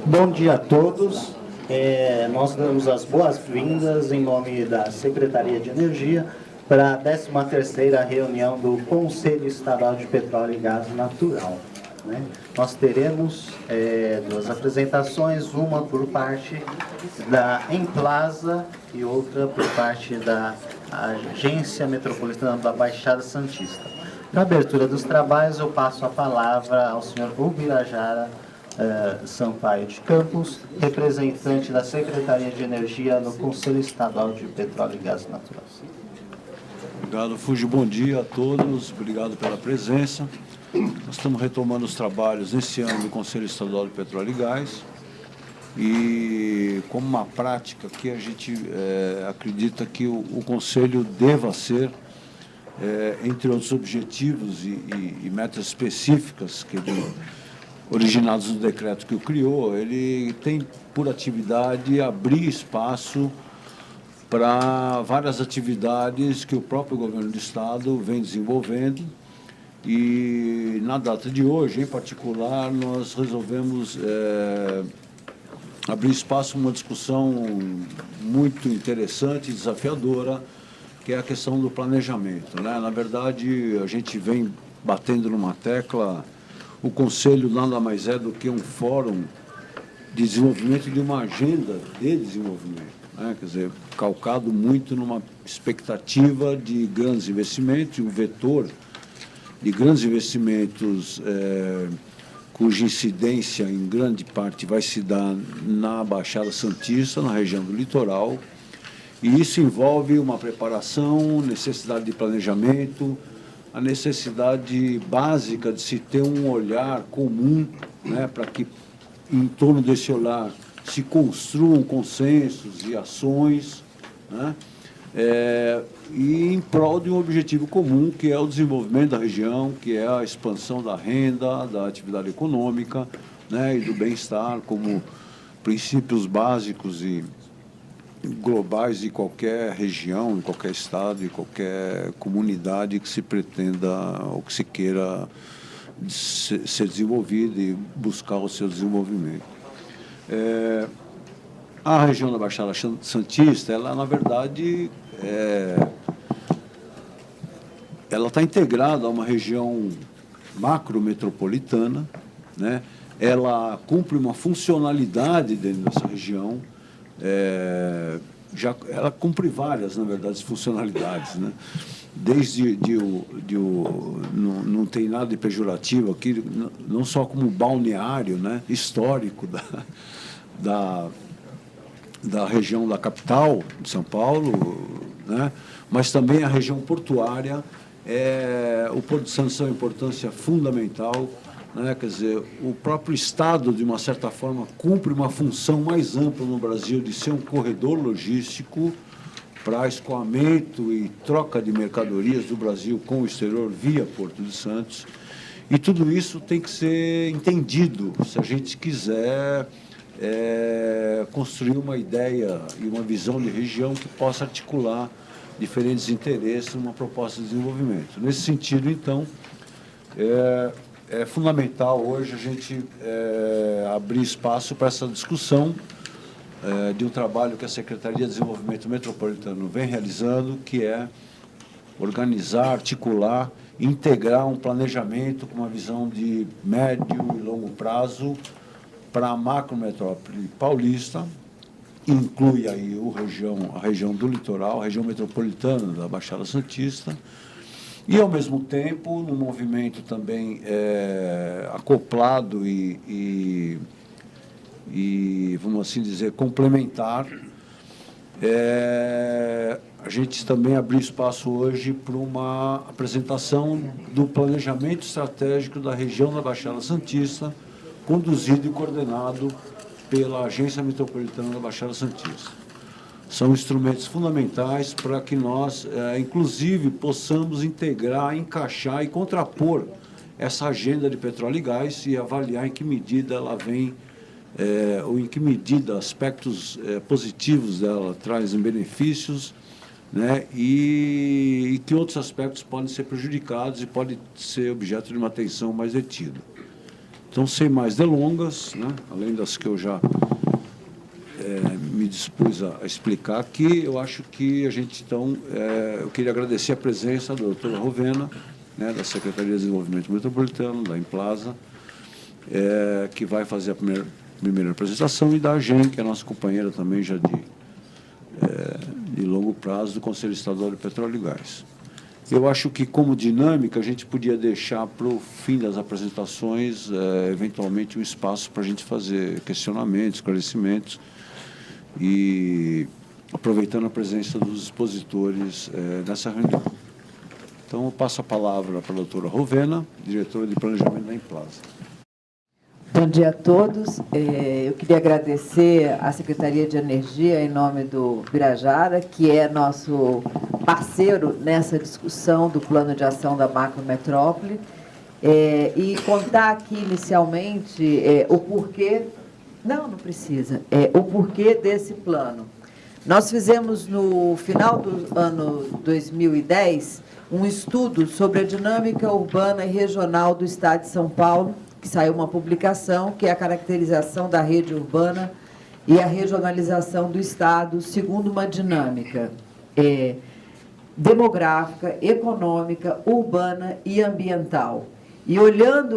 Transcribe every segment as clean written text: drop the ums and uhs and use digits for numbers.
Bom dia a todos. Nós damos as boas-vindas em nome da Secretaria de Energia para a 13ª reunião do Conselho Estadual de Petróleo e Gás Natural, né? Nós teremos duas apresentações, uma por parte da Emplasa e outra por parte da Agência Metropolitana da Baixada Santista. Para a abertura dos trabalhos, eu passo a palavra ao senhor Ubirajara Sampaio de Campos, representante da Secretaria de Energia no Conselho Estadual de Petróleo e Gás Natural. Obrigado, Fuji. Bom dia a todos. Obrigado pela presença. Nós estamos retomando os trabalhos nesse ano do Conselho Estadual de Petróleo e Gás. E, como uma prática que a gente acredita que o Conselho deva ser, entre outros objetivos e metas específicas que originados no decreto que o criou, ele tem por atividade abrir espaço para várias atividades que o próprio governo do Estado vem desenvolvendo. E, na data de hoje, em particular, nós resolvemos abrir espaço para uma discussão muito interessante e desafiadora, que é a questão do planejamento, né? Na verdade, a gente vem batendo numa tecla. O Conselho nada mais é do que um fórum de desenvolvimento de uma agenda de desenvolvimento, né? Quer dizer, calcado muito numa expectativa de grandes investimentos, e um vetor de grandes investimentos cuja incidência, em grande parte, vai se dar na Baixada Santista, na região do litoral, e isso envolve uma preparação, necessidade de planejamento, a necessidade básica de se ter um olhar comum, né, para que, em torno desse olhar, se construam consensos e ações, né, e em prol de um objetivo comum, que é o desenvolvimento da região, que é a expansão da renda, da atividade econômica, né, e do bem-estar como princípios básicos e globais de qualquer região, em qualquer estado, em qualquer comunidade que se pretenda ou que se queira ser desenvolvida e buscar o seu desenvolvimento. A região da Baixada Santista, ela, na verdade, ela está integrada a uma região macrometropolitana, né? Ela cumpre uma funcionalidade dentro dessa região. Ela cumpre várias, na verdade, funcionalidades, né? Desde não tem nada de pejorativo aqui, não só como balneário, né, histórico da região da capital de São Paulo, né, mas também a região portuária. O Porto de Santos é uma importância fundamental, né? Quer dizer, o próprio Estado, de uma certa forma, cumpre uma função mais ampla no Brasil de ser um corredor logístico para escoamento e troca de mercadorias do Brasil com o exterior via Porto de Santos. E tudo isso tem que ser entendido se a gente quiser construir uma ideia e uma visão de região que possa articular diferentes interesses numa proposta de desenvolvimento. Nesse sentido, então, é fundamental hoje a gente abrir espaço para essa discussão de um trabalho que a Secretaria de Desenvolvimento Metropolitano vem realizando, que é organizar, articular, integrar um planejamento com uma visão de médio e longo prazo para a macrometrópole paulista. Inclui aí a região do litoral, a região metropolitana da Baixada Santista, e, ao mesmo tempo, num movimento também acoplado e, vamos assim dizer, complementar, a gente também abriu espaço hoje para uma apresentação do planejamento estratégico da região da Baixada Santista, conduzido e coordenado pela Agência Metropolitana da Baixada Santista. São instrumentos fundamentais para que nós, inclusive, possamos integrar, encaixar e contrapor essa agenda de petróleo e gás e avaliar em que medida ela vem, ou em que medida aspectos positivos dela trazem benefícios, né, e que outros aspectos podem ser prejudicados e podem ser objeto de uma atenção mais detida. Então, sem mais delongas, né, além das que eu já me dispus a explicar aqui, eu acho que a gente, então, eu queria agradecer a presença da doutora Rovena, né, da Secretaria de Desenvolvimento Metropolitano, da Implaza, que vai fazer a primeira apresentação, e da AGEM, que é a nossa companheira também já de longo prazo do Conselho Estadual de Petróleo e Gás. Eu acho que, como dinâmica, a gente podia deixar para o fim das apresentações, eventualmente, um espaço para a gente fazer questionamentos, esclarecimentos, e aproveitando a presença dos expositores nessa reunião. Então, eu passo a palavra para a doutora Rovena, diretora de Planejamento da Implaza. Bom dia a todos. Eu queria agradecer à Secretaria de Energia, em nome do Birajara, que é nosso parceiro nessa discussão do plano de ação da macrometrópole, e contar aqui inicialmente o porquê... Não precisa. O porquê desse plano. Nós fizemos, no final do ano 2010, um estudo sobre a dinâmica urbana e regional do Estado de São Paulo, que saiu uma publicação, que é a caracterização da rede urbana e a regionalização do Estado, segundo uma dinâmica demográfica, econômica, urbana e ambiental. E olhando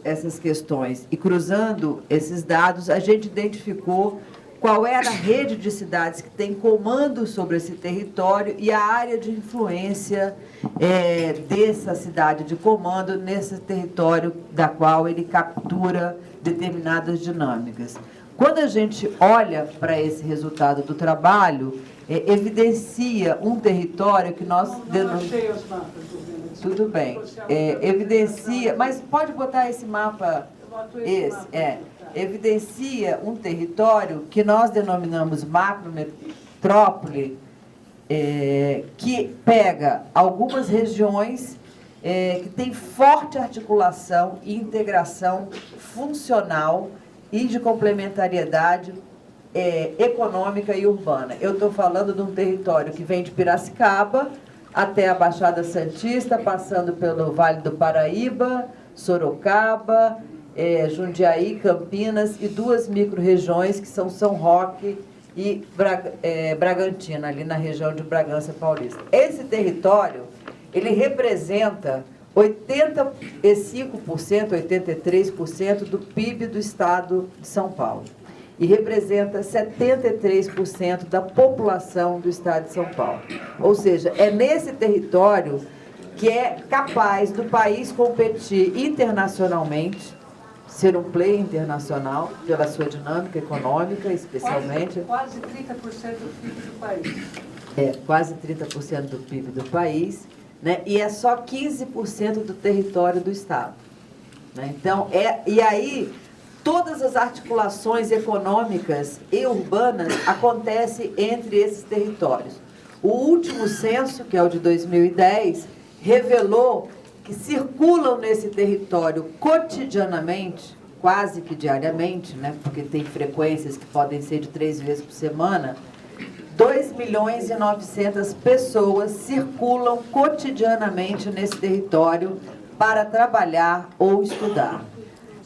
essas questões e cruzando esses dados, a gente identificou qual era a rede de cidades que tem comando sobre esse território e a área de influência dessa cidade de comando nesse território da qual ele captura determinadas dinâmicas. Quando a gente olha para esse resultado do trabalho, evidencia um território que nós... Não achei os mapas. Tudo bem. Evidencia... Mas pode botar esse mapa... Evidencia um território que nós denominamos macrometrópole, que pega algumas regiões que têm forte articulação e integração funcional e de complementariedade econômica e urbana. Eu estou falando de um território que vem de Piracicaba até a Baixada Santista, passando pelo Vale do Paraíba, Sorocaba, Jundiaí, Campinas e duas micro-regiões que são São Roque e Bragantina, ali na região de Bragança Paulista. Esse território, ele representa 85%, 83% do PIB do Estado de São Paulo e representa 73% da população do Estado de São Paulo. Ou seja, é nesse território que é capaz do país competir internacionalmente, ser um player internacional, pela sua dinâmica econômica, especialmente. Quase 30% do PIB do país. Quase 30% do PIB do país, né? E é só 15% do território do Estado. Né? Então, e aí, todas as articulações econômicas e urbanas acontecem entre esses territórios. O último censo, que é o de 2010, revelou que circulam nesse território cotidianamente, quase que diariamente, né, porque tem frequências que podem ser de 3 vezes por semana, 2.900.000 pessoas circulam cotidianamente nesse território para trabalhar ou estudar.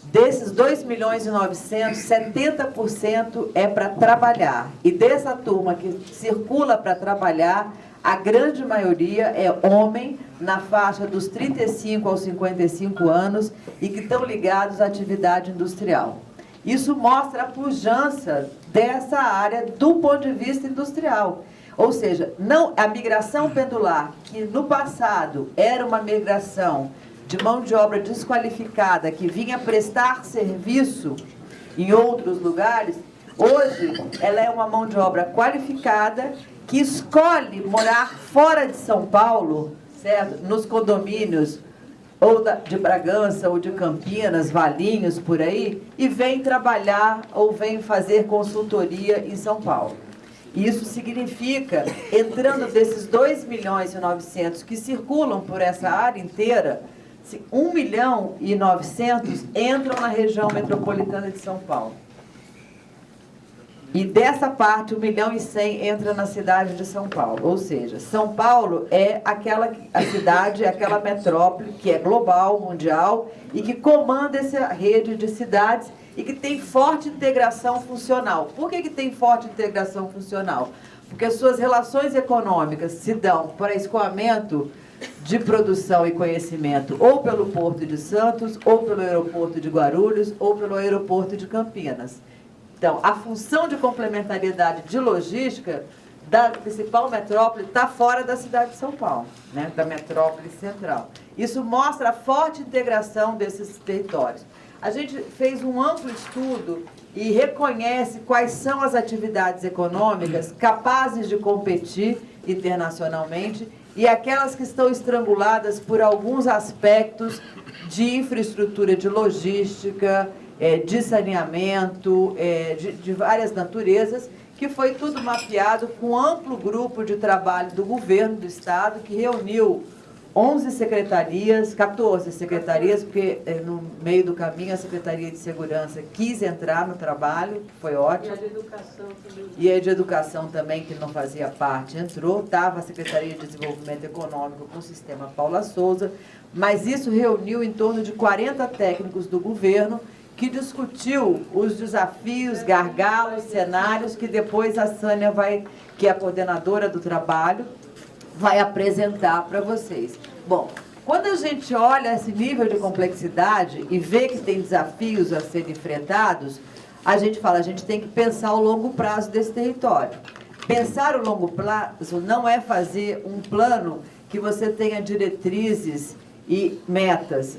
Desses 2.900.000, 70% é para trabalhar. E dessa turma que circula para trabalhar, a grande maioria é homem, na faixa dos 35 aos 55 anos e que estão ligados à atividade industrial. Isso mostra a pujança dessa área do ponto de vista industrial. Ou seja, a migração pendular, que no passado era uma migração de mão de obra desqualificada, que vinha prestar serviço em outros lugares, hoje ela é uma mão de obra qualificada que escolhe morar fora de São Paulo, certo? Nos condomínios ou de Bragança ou de Campinas, Valinhos, por aí, e vem trabalhar ou vem fazer consultoria em São Paulo. Isso significa, entrando desses 2.900.000 que circulam por essa área inteira, 1.900.000 entram na região metropolitana de São Paulo. E dessa parte, 1.100.000 entra na cidade de São Paulo. Ou seja, São Paulo é a cidade, aquela metrópole que é global, mundial, e que comanda essa rede de cidades e que tem forte integração funcional. Por que tem forte integração funcional? Porque as suas relações econômicas se dão para escoamento de produção e conhecimento ou pelo Porto de Santos, ou pelo aeroporto de Guarulhos, ou pelo aeroporto de Campinas. Então, a função de complementariedade de logística da principal metrópole está fora da cidade de São Paulo, né, da metrópole central. Isso mostra a forte integração desses territórios. A gente fez um amplo estudo e reconhece quais são as atividades econômicas capazes de competir internacionalmente e aquelas que estão estranguladas por alguns aspectos de infraestrutura de logística, de saneamento, de várias naturezas, que foi tudo mapeado com um amplo grupo de trabalho do governo do Estado, que reuniu 11 secretarias, 14 secretarias, porque no meio do caminho a Secretaria de Segurança quis entrar no trabalho, que foi ótimo. E a de Educação também. E a de Educação também, que não fazia parte, entrou. Estava a Secretaria de Desenvolvimento Econômico com o sistema Paula Souza, mas isso reuniu em torno de 40 técnicos do governo, que discutiu os desafios, gargalos, cenários, que depois a Sânia que é a coordenadora do trabalho, vai apresentar para vocês. Bom, quando a gente olha esse nível de complexidade e vê que tem desafios a serem enfrentados, a gente fala, a gente tem que pensar o longo prazo desse território. Pensar o longo prazo não é fazer um plano que você tenha diretrizes e metas.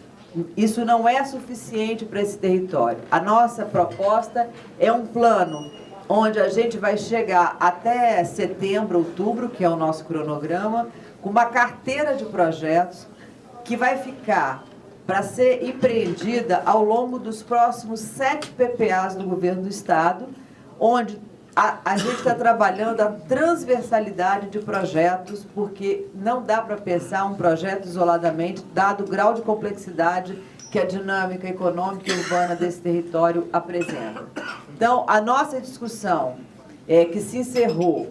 Isso não é suficiente para esse território. A nossa proposta é um plano onde a gente vai chegar até setembro, outubro, que é o nosso cronograma, com uma carteira de projetos que vai ficar para ser empreendida ao longo dos próximos 7 PPAs do governo do Estado, onde a gente está trabalhando a transversalidade de projetos, porque não dá para pensar um projeto isoladamente, dado o grau de complexidade que a dinâmica econômica e urbana desse território apresenta. Então, a nossa discussão, que se encerrou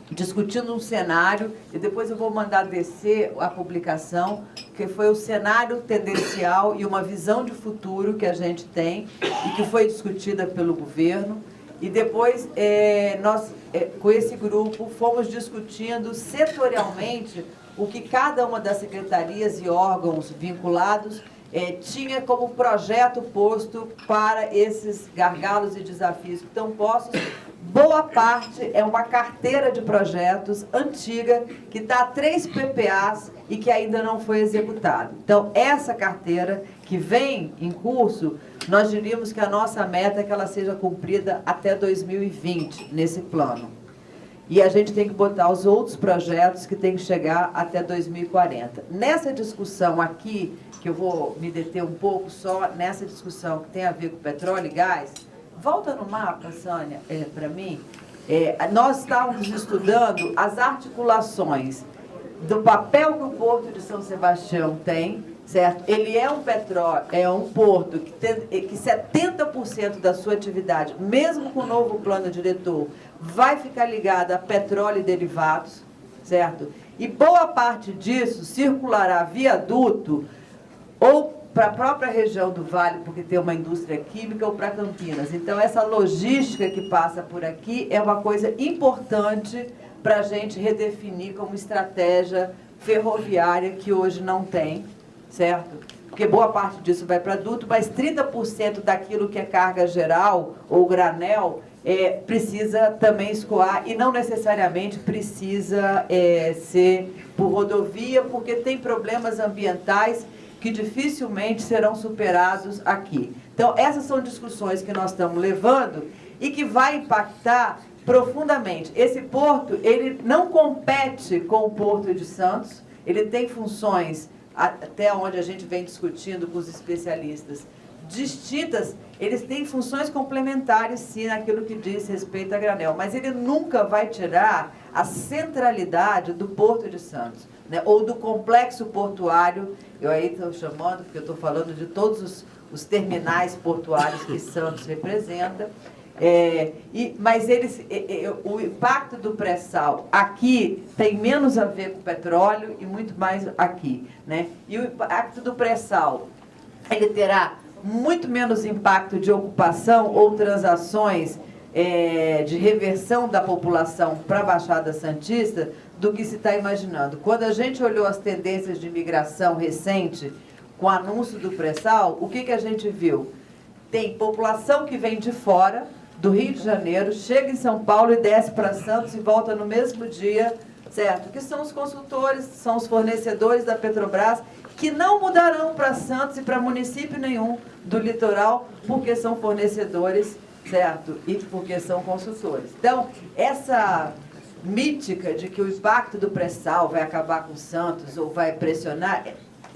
discutindo um cenário, e depois eu vou mandar descer a publicação, que foi o cenário tendencial e uma visão de futuro que a gente tem e que foi discutida pelo governo. E depois, nós, com esse grupo, fomos discutindo setorialmente o que cada uma das secretarias e órgãos vinculados tinha como projeto posto para esses gargalos e desafios que estão postos. Boa parte é uma carteira de projetos antiga, que está a 3 PPAs e que ainda não foi executada. Então, essa carteira que vem em curso, nós diríamos que a nossa meta é que ela seja cumprida até 2020, nesse plano. E a gente tem que botar os outros projetos que tem que chegar até 2040. Nessa discussão aqui, que eu vou me deter um pouco só, nessa discussão que tem a ver com petróleo e gás, volta no mapa, Sânia, para mim. Nós estávamos estudando as articulações do papel que o Porto de São Sebastião tem, certo? Ele é um porto que 70% da sua atividade, mesmo com o novo plano diretor, vai ficar ligado a petróleo e derivados, certo? E boa parte disso circulará via duto ou para a própria região do Vale, porque tem uma indústria química, ou para Campinas. Então, essa logística que passa por aqui é uma coisa importante para a gente redefinir como estratégia ferroviária que hoje não tem, certo? Porque boa parte disso vai para duto, mas 30% daquilo que é carga geral ou granel precisa também escoar e não necessariamente precisa ser por rodovia, porque tem problemas ambientais que dificilmente serão superados aqui. Então, essas são discussões que nós estamos levando e que vai impactar profundamente. Esse porto, ele não compete com o Porto de Santos, ele tem funções, até onde a gente vem discutindo com os especialistas, distintas, eles têm funções complementares, sim, naquilo que diz respeito a granel, mas ele nunca vai tirar a centralidade do Porto de Santos, né, ou do complexo portuário. Eu aí estou chamando, porque eu estou falando de todos os terminais portuários que Santos representa, Mas o impacto do pré-sal aqui tem menos a ver com petróleo e muito mais aqui, né? E o impacto do pré-sal, ele terá muito menos impacto de ocupação ou transações de reversão da população para a Baixada Santista do que se está imaginando. Quando a gente olhou as tendências de imigração recente com o anúncio do pré-sal, o que a gente viu? Tem população que vem de fora, do Rio de Janeiro, chega em São Paulo e desce para Santos e volta no mesmo dia, certo? Que são os consultores, são os fornecedores da Petrobras, que não mudarão para Santos e para município nenhum do litoral, porque são fornecedores, certo? E porque são consultores. Então, essa mítica de que o impacto do pré-sal vai acabar com Santos ou vai pressionar,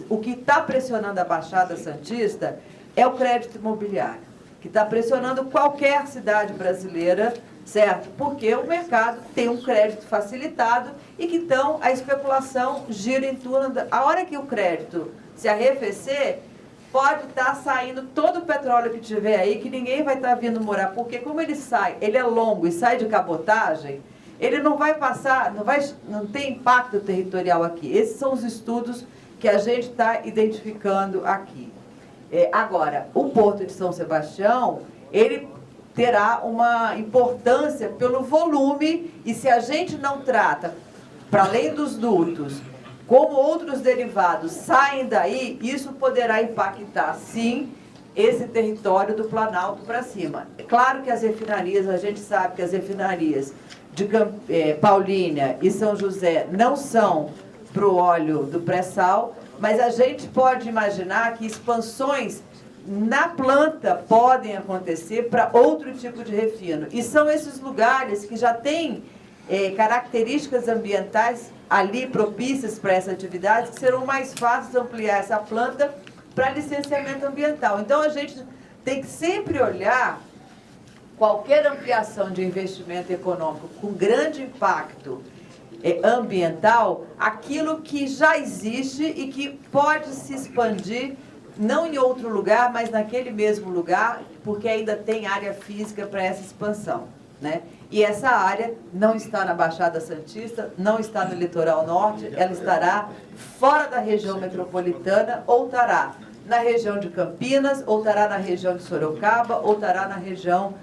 o que está pressionando a Baixada Santista é o crédito imobiliário, que está pressionando qualquer cidade brasileira, certo? Porque o mercado tem um crédito facilitado e que então a especulação gira em torno a hora que o crédito se arrefecer, pode estar saindo todo o petróleo que tiver aí, que ninguém vai estar vindo morar, porque como ele sai, ele é longo e sai de cabotagem, ele não vai passar, não tem impacto territorial aqui. Esses são os estudos que a gente está identificando aqui. Agora, o Porto de São Sebastião, ele terá uma importância pelo volume, e se a gente não trata, para além dos dutos, como outros derivados saem daí, isso poderá impactar, sim, esse território do Planalto para cima. É claro que as refinarias, a gente sabe que as refinarias de Paulínia e São José não são para o óleo do pré-sal, mas a gente pode imaginar que expansões na planta podem acontecer para outro tipo de refino. E são esses lugares que já têm características ambientais ali propícias para essa atividade, que serão mais fáceis ampliar essa planta para licenciamento ambiental. Então, a gente tem que sempre olhar qualquer ampliação de investimento econômico com grande impacto ambiental, aquilo que já existe e que pode se expandir, não em outro lugar, mas naquele mesmo lugar, porque ainda tem área física para essa expansão, né? E essa área não está na Baixada Santista, não está no litoral norte, ela estará fora da região metropolitana, ou estará na região de Campinas, ou estará na região de Sorocaba, ou estará na região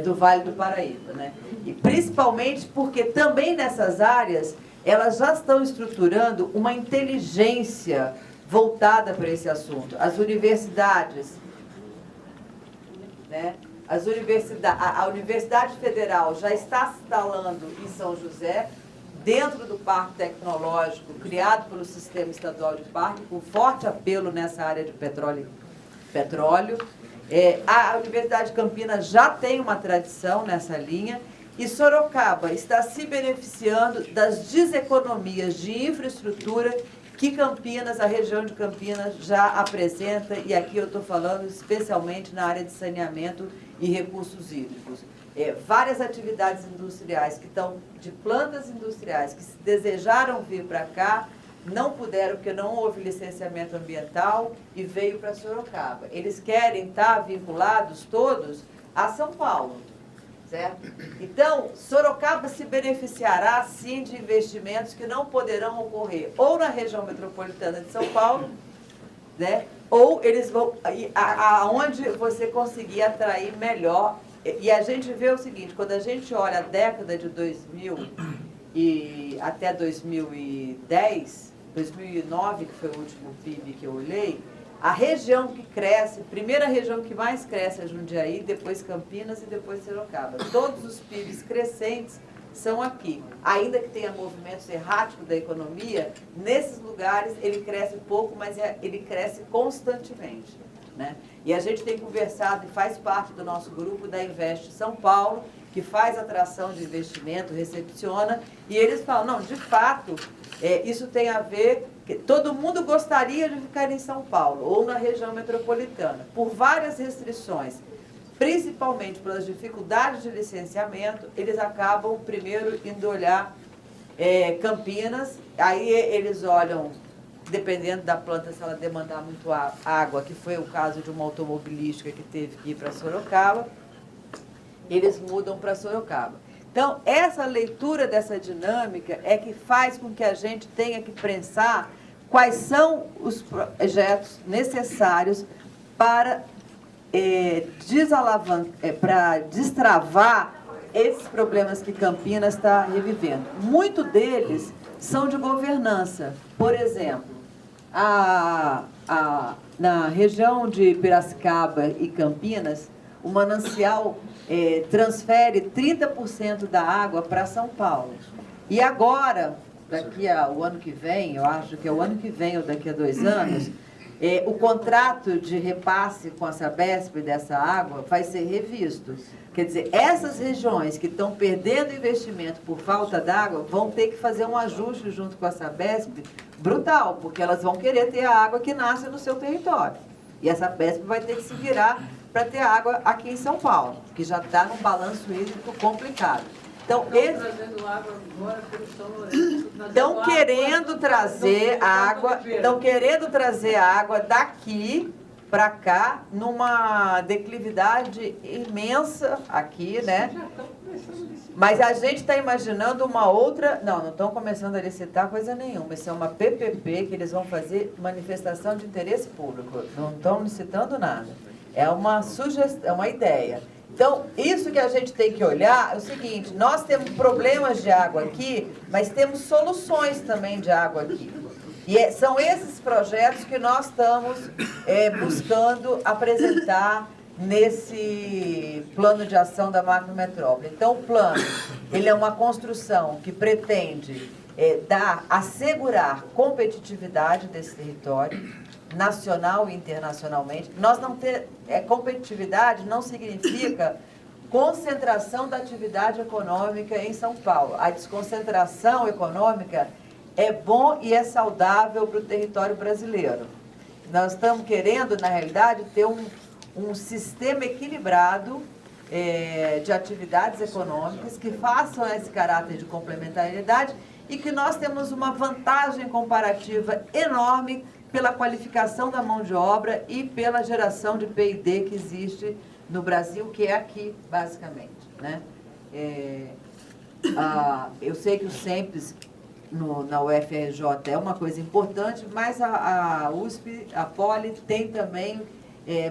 do Vale do Paraíba, né? E principalmente porque também nessas áreas elas já estão estruturando uma inteligência voltada para esse assunto. As universidades, né? A Universidade Federal já está se instalando em São José, dentro do Parque Tecnológico, criado pelo Sistema Estadual de Parque, com forte apelo nessa área de petróleo. A Universidade de Campinas já tem uma tradição nessa linha, e Sorocaba está se beneficiando das deseconomias de infraestrutura que Campinas, a região de Campinas, já apresenta, e aqui eu estou falando especialmente na área de saneamento e recursos hídricos. Várias atividades industriais que estão, de plantas industriais, que desejaram vir para cá, não puderam, porque não houve licenciamento ambiental, e veio para Sorocaba. Eles querem estar vinculados todos a São Paulo, certo? Então, Sorocaba se beneficiará, sim, de investimentos que não poderão ocorrer ou na região metropolitana de São Paulo, né? Ou eles vão aonde você conseguir atrair melhor. E a gente vê o seguinte, quando a gente olha a década de 2000 e até 2010, 2009, que foi o último PIB que eu olhei, a região que cresce, primeira região que mais cresce é Jundiaí, depois Campinas e depois Sorocaba. Todos os PIBs crescentes são aqui. Ainda que tenha movimentos erráticos da economia, nesses lugares ele cresce pouco, mas ele cresce constantemente, né? E a gente tem conversado e faz parte do nosso grupo da Invest São Paulo, que faz atração de investimento, recepciona, e eles falam, não, de fato, isso tem a ver, que todo mundo gostaria de ficar em São Paulo, ou na região metropolitana, por várias restrições, principalmente pelas dificuldades de licenciamento, eles acabam primeiro indo olhar Campinas, aí eles olham, dependendo da planta, se ela demandar muito água, que foi o caso de uma automobilística que teve que ir para Sorocaba, eles mudam para Sorocaba. Então, essa leitura dessa dinâmica é que faz com que a gente tenha que pensar quais são os projetos necessários para para destravar esses problemas que Campinas está revivendo. Muitos deles são de governança. Por exemplo, na região de Piracicaba e Campinas, o manancial transfere 30% da água para São Paulo. E agora, daqui ao ano que vem, eu acho que é o ano que vem ou daqui a 2 anos, o contrato de repasse com a Sabesp dessa água vai ser revisto. Quer dizer, essas regiões que estão perdendo investimento por falta d'água vão ter que fazer um ajuste junto com a Sabesp brutal, porque elas vão querer ter a água que nasce no seu território. E a Sabesp vai ter que se virar para ter água aqui em São Paulo, que já está num balanço hídrico complicado. Então, eles estão querendo trazer água daqui para cá, numa declividade imensa aqui, né? Mas a gente está imaginando uma outra... Não estão começando a licitar coisa nenhuma. Isso é uma PPP que eles vão fazer manifestação de interesse público. Não estão licitando nada. É uma sugestão, é uma ideia. Então, isso que a gente tem que olhar é o seguinte, nós temos problemas de água aqui, mas temos soluções também de água aqui. E são esses projetos que nós estamos buscando apresentar nesse plano de ação da macrometrópole. Então, o plano, ele é uma construção que pretende assegurar competitividade desse território, nacional e internacionalmente. Competitividade não significa concentração da atividade econômica em São Paulo. A desconcentração econômica é bom e é saudável para o território brasileiro. Nós estamos querendo, na realidade, ter um sistema equilibrado de atividades econômicas que façam esse caráter de complementariedade e que nós temos uma vantagem comparativa enorme pela qualificação da mão de obra e pela geração de PID que existe no Brasil, que é aqui, basicamente, né? Eu sei que o SEMPES na UFRJ é uma coisa importante, mas a USP, a Poli, tem também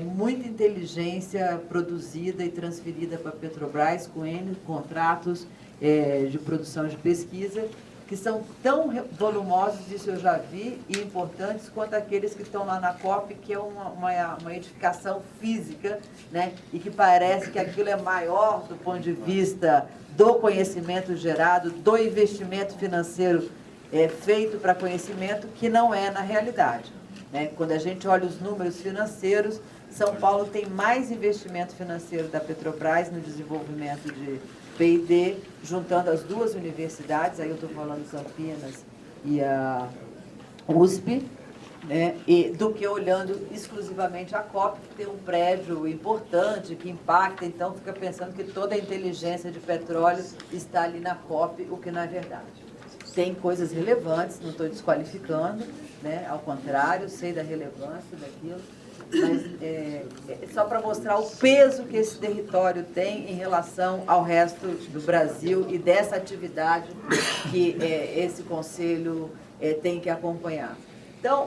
muita inteligência produzida e transferida para a Petrobras com N contratos de produção de pesquisa, que são tão volumosos, isso eu já vi, e importantes quanto aqueles que estão lá na COP, que é uma edificação física, né? E que parece que aquilo é maior do ponto de vista do conhecimento gerado, do investimento financeiro feito para conhecimento, que não é na realidade, né? Quando a gente olha os números financeiros, São Paulo tem mais investimento financeiro da Petrobras no desenvolvimento de P&D, juntando as duas universidades, aí eu estou falando Campinas e a USP, né, do que olhando exclusivamente a COP, que tem um prédio importante, que impacta, então fica pensando que toda a inteligência de petróleo está ali na COP, o que não é verdade. Tem coisas relevantes, não estou desqualificando, né, ao contrário, sei da relevância daquilo, mas só para mostrar o peso que esse território tem em relação ao resto do Brasil e dessa atividade que esse Conselho tem que acompanhar. Então,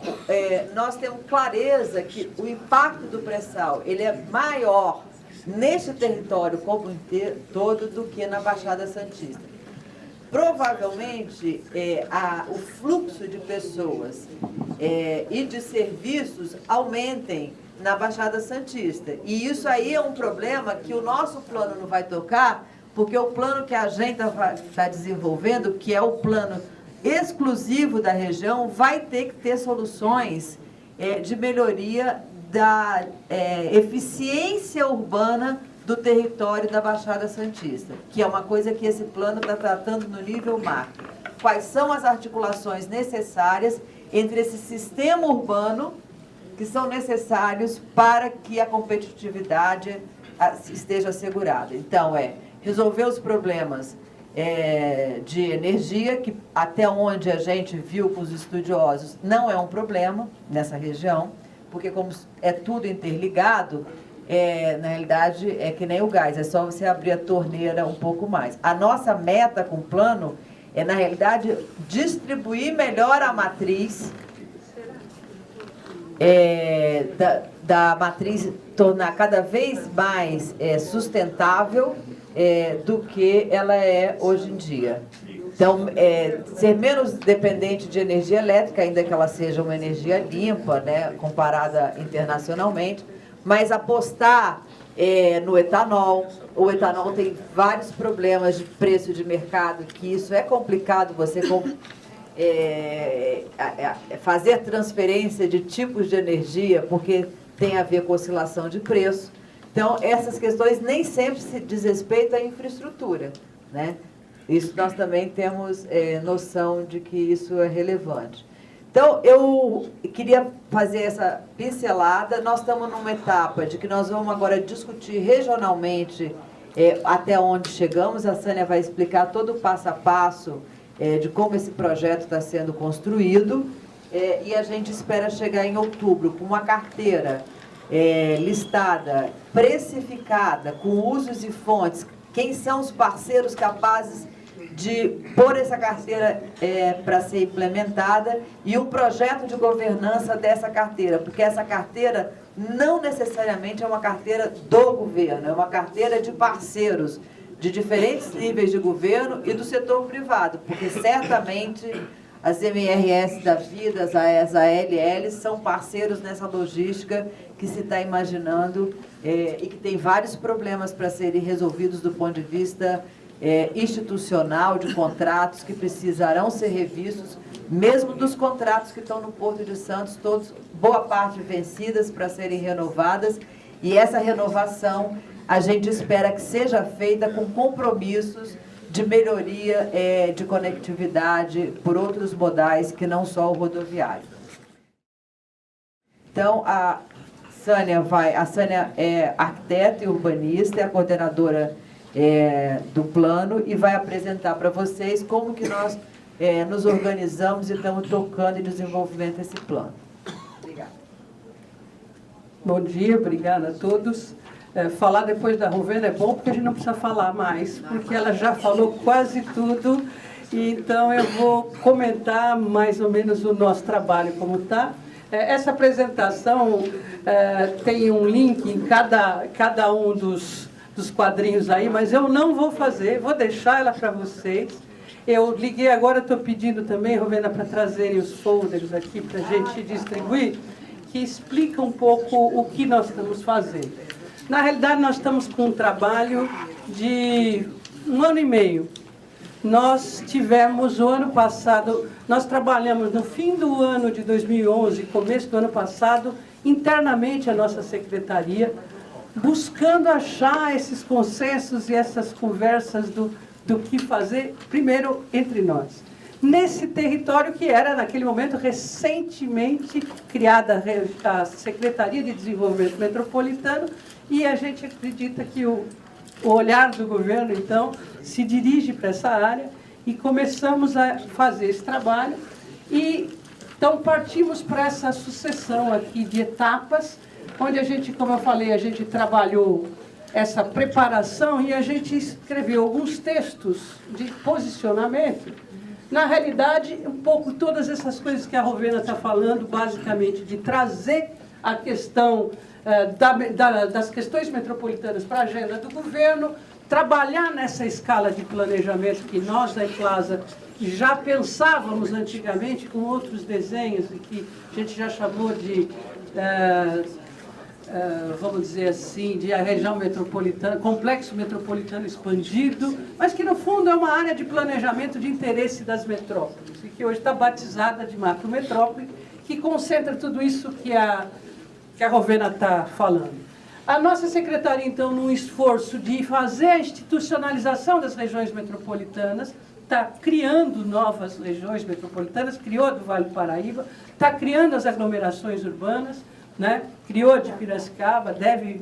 nós temos clareza que o impacto do pré-sal ele é maior neste território como todo do que na Baixada Santista. Provavelmente, o fluxo de pessoas e de serviços aumentem na Baixada Santista. E isso aí é um problema que o nosso plano não vai tocar, porque o plano que a gente está desenvolvendo, que é o plano exclusivo da região, vai ter que ter soluções de melhoria da eficiência urbana do território da Baixada Santista, que é uma coisa que esse plano está tratando no nível macro. Quais são as articulações necessárias entre esse sistema urbano que são necessários para que a competitividade esteja assegurada. Então, resolver os problemas de energia, que até onde a gente viu com os estudiosos, não é um problema nessa região, porque como é tudo interligado, na realidade, é que nem o gás, é só você abrir a torneira um pouco mais. A nossa meta com o plano é, na realidade, distribuir melhor a matriz, da matriz tornar cada vez mais sustentável do que ela é hoje em dia. Então, ser menos dependente de energia elétrica, ainda que ela seja uma energia limpa, né, comparada internacionalmente, mas apostar no etanol. O etanol tem vários problemas de preço de mercado, que isso é complicado, você fazer transferência de tipos de energia, porque tem a ver com oscilação de preço. Então, essas questões nem sempre se diz respeito à infraestrutura, né? Isso nós também temos noção de que isso é relevante. Então, eu queria fazer essa pincelada. Nós estamos numa etapa de que nós vamos agora discutir regionalmente até onde chegamos. A Sânia vai explicar todo o passo a passo de como esse projeto está sendo construído. E a gente espera chegar em outubro com uma carteira listada, precificada, com usos e fontes. Quem são os parceiros capazes de pôr essa carteira para ser implementada e um projeto de governança dessa carteira, porque essa carteira não necessariamente é uma carteira do governo, é uma carteira de parceiros de diferentes níveis de governo e do setor privado, porque certamente as MRS da vida, as ALLs, são parceiros nessa logística que se está imaginando e que tem vários problemas para serem resolvidos do ponto de vista institucional, de contratos que precisarão ser revistos, mesmo dos contratos que estão no Porto de Santos, todos, boa parte vencidas para serem renovadas, e essa renovação a gente espera que seja feita com compromissos de melhoria de conectividade por outros modais que não só o rodoviário. Então, a Sânia é arquiteta e urbanista, é a coordenadora do plano e vai apresentar para vocês como que nós nos organizamos e estamos tocando em desenvolvimento esse plano. Obrigada. Bom dia, obrigada a todos. Falar depois da Rovena é bom porque a gente não precisa falar mais, porque ela já falou quase tudo, e então eu vou comentar mais ou menos o nosso trabalho como está. Essa apresentação tem um link em cada um dos quadrinhos aí, mas eu não vou fazer, vou deixar ela para vocês. Eu liguei agora, estou pedindo também, Rovena, para trazerem os folders aqui para a gente distribuir, que explica um pouco o que nós estamos fazendo. Na realidade, nós estamos com um trabalho de 1 ano e meio. Nós tivemos o ano passado, nós trabalhamos no fim do ano de 2011, começo do ano passado, internamente a nossa secretaria, buscando achar esses consensos e essas conversas do que fazer, primeiro, entre nós. Nesse território que era, naquele momento, recentemente criada a Secretaria de Desenvolvimento Metropolitano, e a gente acredita que o olhar do governo, então, se dirige para essa área, e começamos a fazer esse trabalho, e então partimos para essa sucessão aqui de etapas, onde a gente, como eu falei, a gente trabalhou essa preparação e a gente escreveu alguns textos de posicionamento. Na realidade, um pouco todas essas coisas que a Rovena está falando, basicamente, de trazer a questão das questões metropolitanas para a agenda do governo, trabalhar nessa escala de planejamento que nós, da Implaza, já pensávamos antigamente com outros desenhos, e que a gente já chamou de... vamos dizer assim, de a região metropolitana, complexo metropolitano expandido, mas que no fundo é uma área de planejamento de interesse das metrópoles, e que hoje está batizada de macrometrópole, que concentra tudo isso que a Rovena está falando. A nossa secretaria, então, num esforço de fazer a institucionalização das regiões metropolitanas, está criando novas regiões metropolitanas, criou a do Vale do Paraíba, está criando as aglomerações urbanas, né? Criou de Piracicaba, deve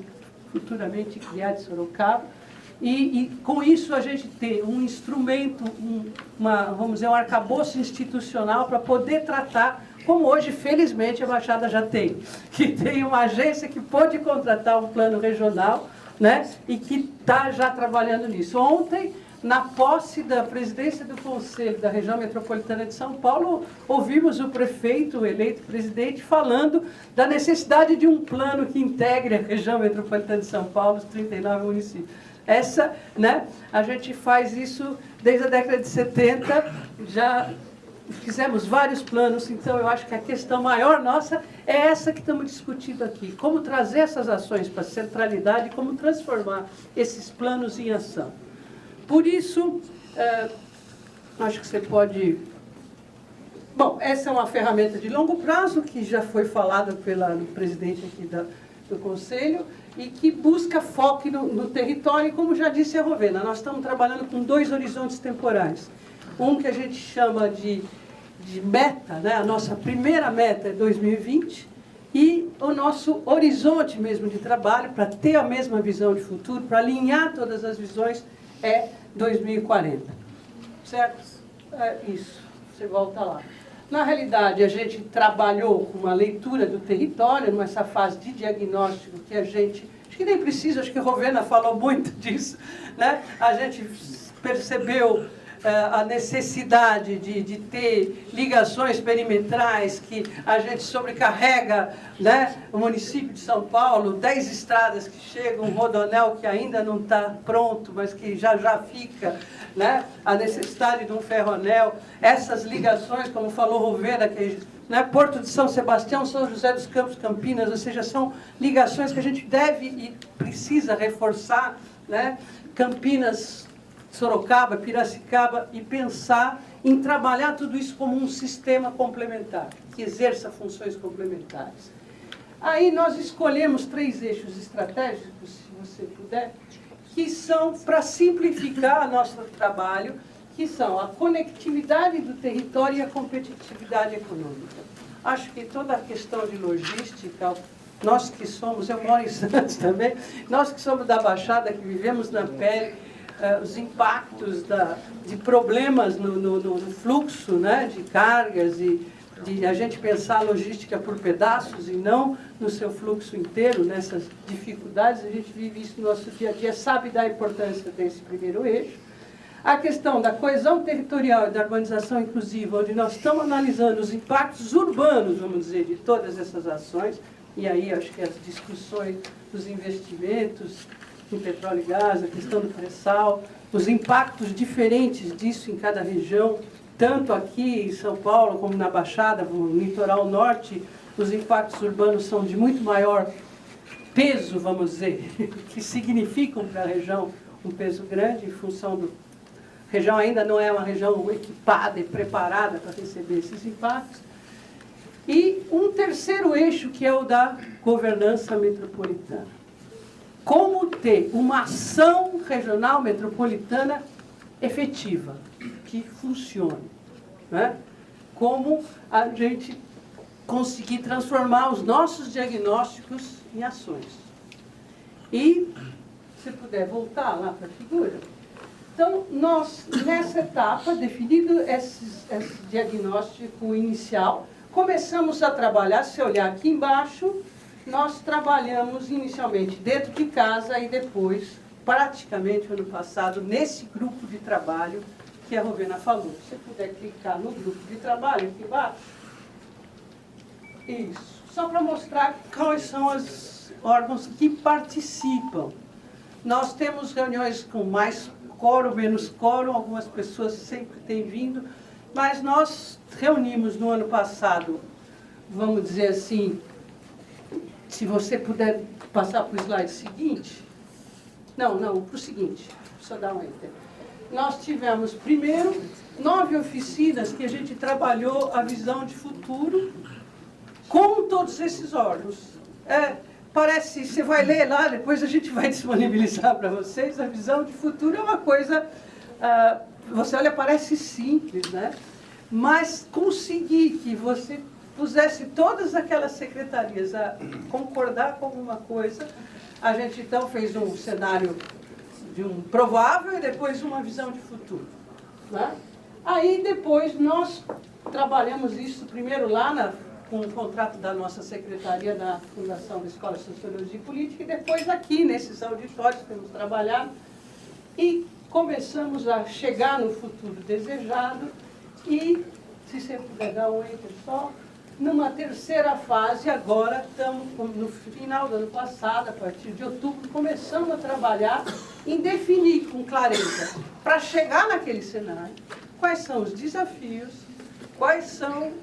futuramente criar de Sorocaba, e com isso a gente tem um instrumento, vamos dizer, um arcabouço institucional para poder tratar como hoje, felizmente, a Baixada já tem, que tem uma agência que pode contratar um plano regional, né, e que está já trabalhando nisso. Ontem, na posse da presidência do Conselho da Região Metropolitana de São Paulo, ouvimos o prefeito, o eleito presidente, falando da necessidade de um plano que integre a Região Metropolitana de São Paulo, os 39 municípios. Essa, né, a gente faz isso desde a década de 70, já fizemos vários planos, então eu acho que a questão maior nossa é essa que estamos discutindo aqui, como trazer essas ações para a centralidade, como transformar esses planos em ação. Por isso, acho que você pode... Bom, essa é uma ferramenta de longo prazo, que já foi falada pelo presidente aqui do Conselho, e que busca foco no território, e como já disse a Rovena, nós estamos trabalhando com 2 horizontes temporais. Um que a gente chama de meta, né? A nossa primeira meta é 2020, e o nosso horizonte mesmo de trabalho, para ter a mesma visão de futuro, para alinhar todas as visões, é 2040. Certo? É isso. Você volta lá. Na realidade, a gente trabalhou com uma leitura do território, nessa fase de diagnóstico que a gente... Acho que nem precisa, acho que a Rovena falou muito disso, né? A gente percebeu a necessidade de ter ligações perimetrais, que a gente sobrecarrega, né, o município de São Paulo, 10 estradas que chegam, um rodonel que ainda não está pronto, mas que já fica, né, a necessidade de um ferroanel, essas ligações, como falou Rovena, que, né, Porto de São Sebastião, São José dos Campos, Campinas, ou seja, são ligações que a gente deve e precisa reforçar, né, Campinas, Sorocaba, Piracicaba, e pensar em trabalhar tudo isso como um sistema complementar, que exerça funções complementares. Aí nós escolhemos 3 eixos estratégicos, se você puder, que são para simplificar nosso trabalho, que são a conectividade do território e a competitividade econômica. Acho que toda a questão de logística, nós que somos, eu moro em Santos também, nós que somos da Baixada, que vivemos na pele, os impactos de problemas no fluxo, né, de cargas, e de a gente pensar a logística por pedaços e não no seu fluxo inteiro, nessas dificuldades, a gente vive isso no nosso dia a dia, sabe da importância desse primeiro eixo. A questão da coesão territorial e da urbanização inclusiva, onde nós estamos analisando os impactos urbanos, vamos dizer, de todas essas ações, e aí acho que as discussões dos investimentos em petróleo e gás, a questão do pré-sal, os impactos diferentes disso em cada região, tanto aqui em São Paulo como na Baixada, no litoral norte, os impactos urbanos são de muito maior peso, vamos dizer, que significam para a região um peso grande em função do... A região ainda não é uma região equipada e preparada para receber esses impactos. E um terceiro eixo, que é o da governança metropolitana. Como ter uma ação regional metropolitana efetiva, que funcione, né? Como a gente conseguir transformar os nossos diagnósticos em ações. E, se puder voltar lá para a figura. Então, nós, nessa etapa, definido esse diagnóstico inicial, começamos a trabalhar, se olhar aqui embaixo, nós trabalhamos inicialmente dentro de casa e depois, praticamente ano passado, nesse grupo de trabalho que a Rovena falou. Se você puder clicar no grupo de trabalho aqui embaixo. Isso. Só para mostrar quais são os órgãos que participam. Nós temos reuniões com mais quórum, menos quórum, algumas pessoas sempre têm vindo, mas nós reunimos no ano passado, vamos dizer assim, se você puder passar para o slide seguinte. Não, para o seguinte, só dar um enter. Nós tivemos, primeiro, 9 oficinas que a gente trabalhou a visão de futuro com todos esses órgãos. Parece, você vai ler lá, depois a gente vai disponibilizar para vocês. A visão de futuro é uma coisa, você olha, parece simples, né? Mas conseguir que você pusesse todas aquelas secretarias a concordar com alguma coisa, a gente então fez um cenário de um provável e depois uma visão de futuro, né? Aí depois nós trabalhamos isso primeiro lá com o contrato da nossa secretaria da Fundação da Escola de Sociologia e Política, e depois aqui, nesses auditórios, temos trabalhado, e começamos a chegar no futuro desejado, e, se você puder dar um enter só, numa terceira fase, agora estamos no final do ano passado, a partir de outubro, começamos a trabalhar em definir com clareza, para chegar naquele cenário, quais são os desafios, quais são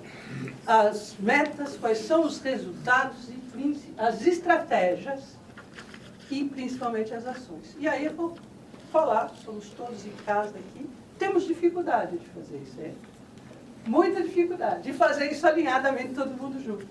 as metas, quais são os resultados, e as estratégias e principalmente as ações. E aí eu vou falar, somos todos em casa aqui, temos dificuldade de fazer isso, muita dificuldade de fazer isso alinhadamente, todo mundo junto,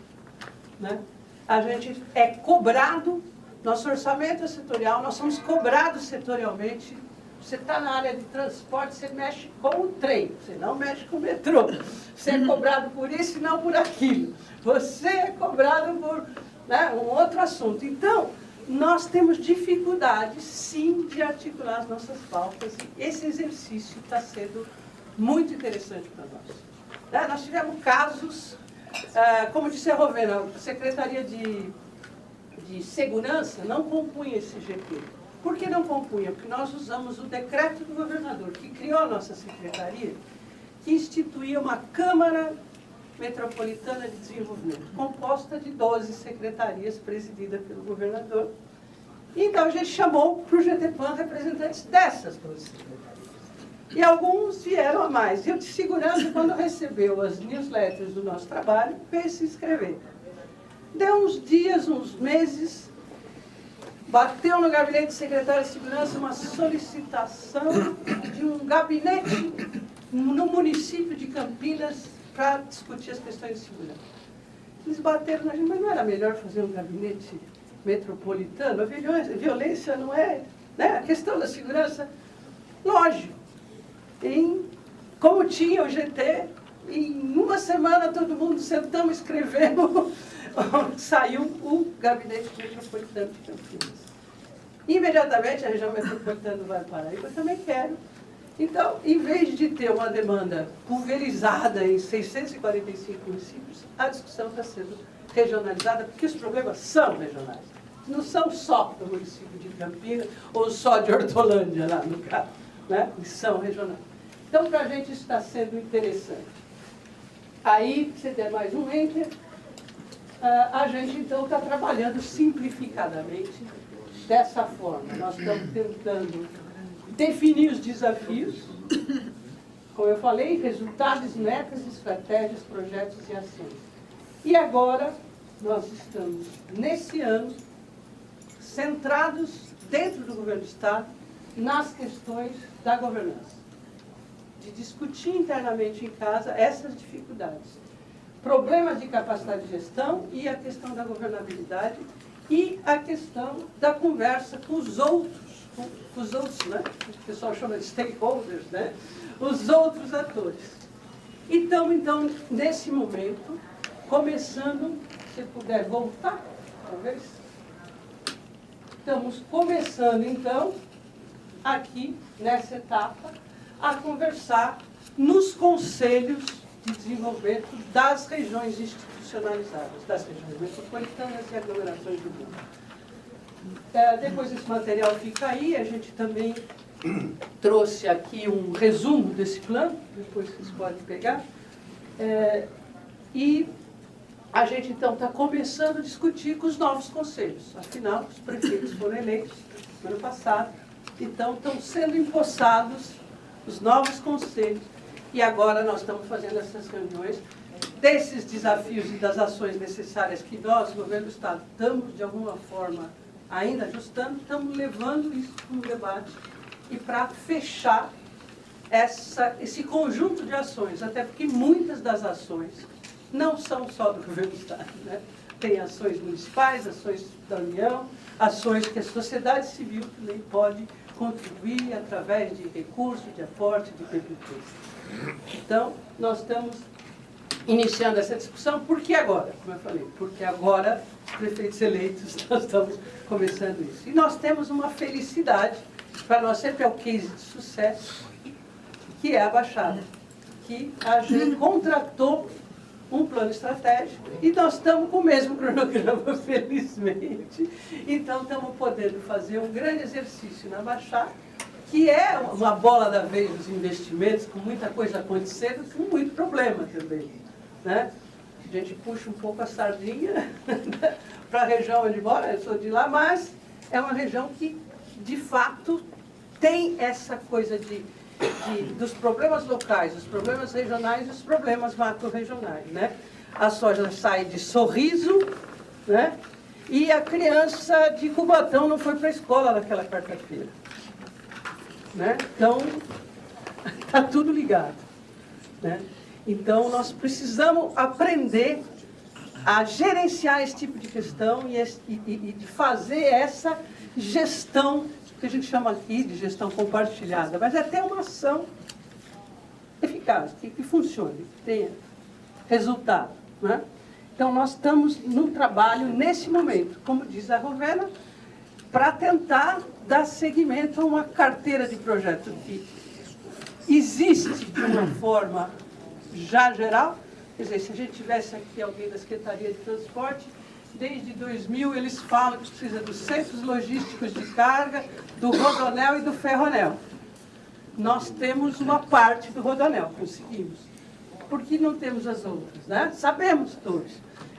né? A gente é cobrado, nosso orçamento é setorial, nós somos cobrados setorialmente. Você está na área de transporte, você mexe com o trem, você não mexe com o metrô. Você é cobrado por isso e não por aquilo. Você é cobrado por, né, um outro assunto. Então, nós temos dificuldade, sim, de articular as nossas pautas. E esse exercício está sendo muito interessante para nós. Nós tivemos casos, como disse a Rovena, a Secretaria de Segurança não compunha esse GP. Por que não compunha? Porque nós usamos o decreto do governador, que criou a nossa secretaria, que instituía uma Câmara Metropolitana de Desenvolvimento, composta de 12 secretarias presididas pelo governador. Então a gente chamou para o GTPAN representantes dessas 12 secretarias. E alguns vieram a mais. E o de segurança, quando recebeu as newsletters do nosso trabalho, veio se inscrever. Deu uns dias, uns meses, bateu no gabinete de secretário de segurança uma solicitação de um gabinete no município de Campinas para discutir as questões de segurança. Eles bateram na gente, mas não era melhor fazer um gabinete metropolitano? A violência não é, né? A questão da segurança, lógico. Como tinha o GT, em uma semana todo mundo sentamos, escrevemos, saiu o gabinete metropolitano de Campinas. Imediatamente a região metropolitana vai para eu também quero. Então, em vez de ter uma demanda pulverizada em 645 municípios, a discussão está sendo regionalizada, porque os problemas são regionais. Não são só do município de Campinas ou só de Hortolândia, lá no caso, né? São regionais. Então, para a gente isso está sendo interessante. Aí, se der mais um enter, a gente então está trabalhando simplificadamente dessa forma. Nós estamos tentando definir os desafios, como eu falei, resultados, metas, estratégias, projetos e ações. E agora, nós estamos, nesse ano, centrados dentro do governo do Estado nas questões da governança. De discutir internamente em casa essas dificuldades. Problemas de capacidade de gestão e a questão da governabilidade e a questão da conversa com os outros, né? O pessoal chama de stakeholders, né? Os outros atores. Então, nesse momento, começando, se puder voltar, talvez, estamos começando, então, aqui, nessa etapa, a conversar nos conselhos de desenvolvimento das regiões institucionalizadas, das regiões metropolitanas e aglomerações do mundo. Depois esse material fica aí, a gente também trouxe aqui um resumo desse plano, depois vocês podem pegar. E a gente então está começando a discutir com os novos conselhos. Afinal, os prefeitos foram eleitos no ano passado, então estão sendo empossados os novos conselhos, e agora nós estamos fazendo essas reuniões desses desafios e das ações necessárias que nós, governo do Estado, estamos, de alguma forma, ainda ajustando, estamos levando isso para um debate e para fechar esse conjunto de ações, até porque muitas das ações não são só do governo do Estado, né? Tem ações municipais, ações da União, ações que a sociedade civil também pode contribuir através de recursos, de aporte, de PPPs. Então, nós estamos iniciando essa discussão. Por que agora? Como eu falei, porque agora, os prefeitos eleitos, nós estamos começando isso. E nós temos uma felicidade, para nós sempre é o case de sucesso, que é a Baixada. que a gente contratou um plano estratégico e nós estamos com o mesmo cronograma, felizmente. Então, estamos podendo fazer um grande exercício na Baixada, que é uma bola da vez dos investimentos, com muita coisa acontecendo, com muito problema também, né? A gente puxa um pouco a sardinha para a região onde mora, eu sou de lá, mas é uma região que, de fato, tem essa coisa dos problemas locais, dos problemas regionais e dos problemas macro-regionais, né? A soja sai de Sorriso, né? E a criança de Cubatão não foi para a escola naquela quarta-feira, né? Então, está tudo ligado, né? Então, nós precisamos aprender a gerenciar esse tipo de questão e de fazer essa gestão, que a gente chama aqui de gestão compartilhada, mas é ter uma ação eficaz, que funcione, que tenha resultado, né? Então, nós estamos no trabalho, nesse momento, como diz a Rovena, para tentar dar seguimento a uma carteira de projeto que existe de uma forma já geral. Quer dizer, se a gente tivesse aqui alguém da Secretaria de Transporte, desde 2000 eles falam que precisa dos centros logísticos de carga, do rodoanel e do ferroanel. Nós temos uma parte do rodoanel, conseguimos. Por que não temos as outras, né? Sabemos todos.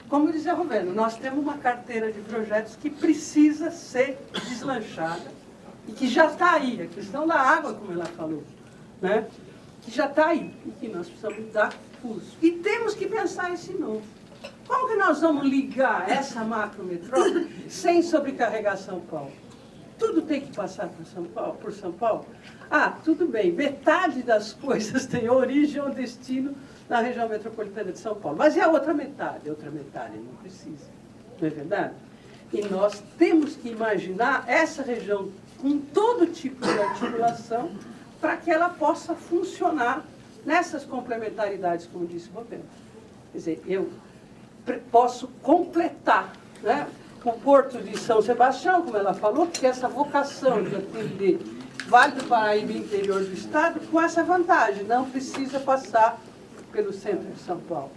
Como dizia a Rovena, nós temos uma carteira de projetos que precisa ser deslanchada e que já está aí. A questão da água, como ela falou, né? Que já está aí e que nós precisamos dar curso. E temos que pensar esse novo. Como que nós vamos ligar essa macrometrópole sem sobrecarregar São Paulo? Tudo tem que passar por São Paulo? Ah, tudo bem, metade das coisas tem origem ou destino na região metropolitana de São Paulo. Mas e a outra metade? A outra metade não precisa, não é verdade? E nós temos que imaginar essa região com todo tipo de articulação para que ela possa funcionar nessas complementaridades, como disse o Roberto. Quer dizer, eu posso completar, né, o Porto de São Sebastião, como ela falou, que essa vocação de atender Vale do Paraíba e interior do estado, com essa vantagem, não precisa passar pelo centro de São Paulo,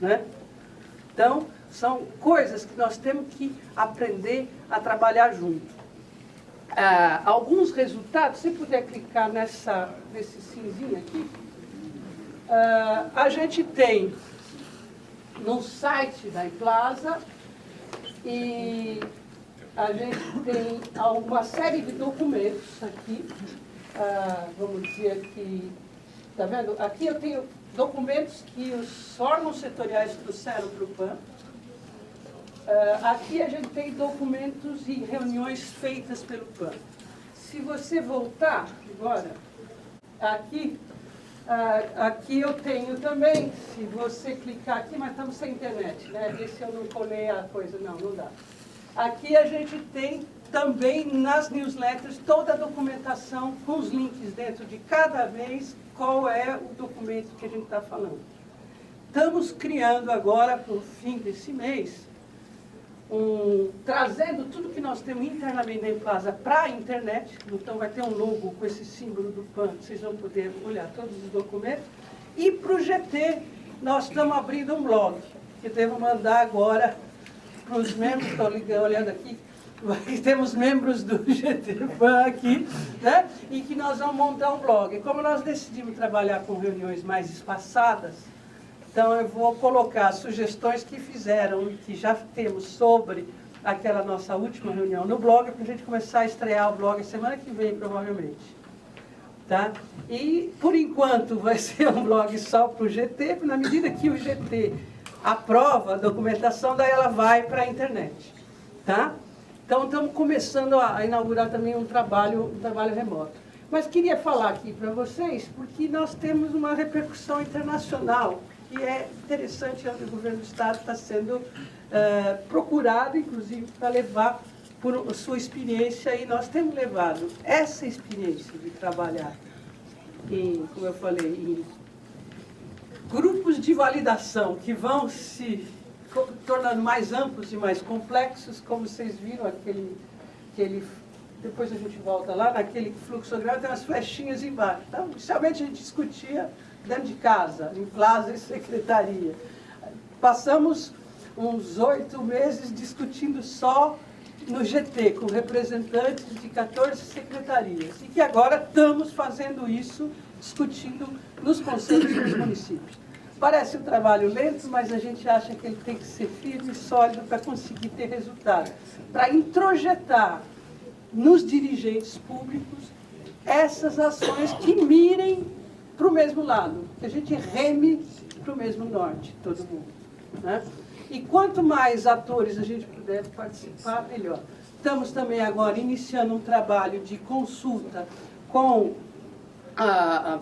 né? Então, são coisas que nós temos que aprender a trabalhar junto. Alguns resultados, se puder clicar nesse cinzinho aqui, a gente tem no site da Implaza e a gente tem uma série de documentos aqui, vamos dizer que, está vendo? Aqui eu tenho documentos que os órgãos setoriais trouxeram para o PAN. Aqui a gente tem documentos e reuniões feitas pelo PAN. Se você voltar agora, aqui eu tenho também, se você clicar aqui, mas estamos sem internet, né? Esse eu não colei a coisa, não dá. Aqui a gente tem também nas newsletters toda a documentação com os links dentro de cada vez, qual é o documento que a gente está falando. Estamos criando agora, para o fim desse mês, trazendo tudo que nós temos internamente na Implaza para a internet. Então vai ter um logo com esse símbolo do PAN, vocês vão poder olhar todos os documentos. E para o GT, nós estamos abrindo um blog, que devo mandar agora para os membros, estou olhando aqui, temos membros do GT PAN aqui, né? E que nós vamos montar um blog. E como nós decidimos trabalhar com reuniões mais espaçadas, então eu vou colocar sugestões que fizeram e que já temos sobre aquela nossa última reunião no blog, para a gente começar a estrear o blog semana que vem, provavelmente. Tá? E, por enquanto, vai ser um blog só para o GT, na medida que o GT aprova a documentação, daí ela vai para a internet. Tá? Então, estamos começando a inaugurar também um trabalho remoto. Mas queria falar aqui para vocês, porque nós temos uma repercussão internacional, que é interessante, onde o governo do Estado está sendo procurado, inclusive, para levar por sua experiência, e nós temos levado essa experiência de trabalhar como eu falei, em grupos de validação que vão se tornando mais amplos e mais complexos, como vocês viram, aquele depois a gente volta lá, naquele fluxograma tem umas flechinhas embaixo. Então, inicialmente a gente discutia dentro de casa, em plaza e secretaria. Passamos uns 8 meses discutindo só no GT, com representantes de 14 secretarias. E que agora estamos fazendo isso, discutindo nos conselhos dos municípios. Parece um trabalho lento, mas a gente acha que ele tem que ser firme e sólido para conseguir ter resultado. Para introjetar nos dirigentes públicos essas ações que mirem para o mesmo lado, que a gente reme para o mesmo norte, todo mundo, né? E quanto mais atores a gente puder participar, melhor. Estamos também agora iniciando um trabalho de consulta com,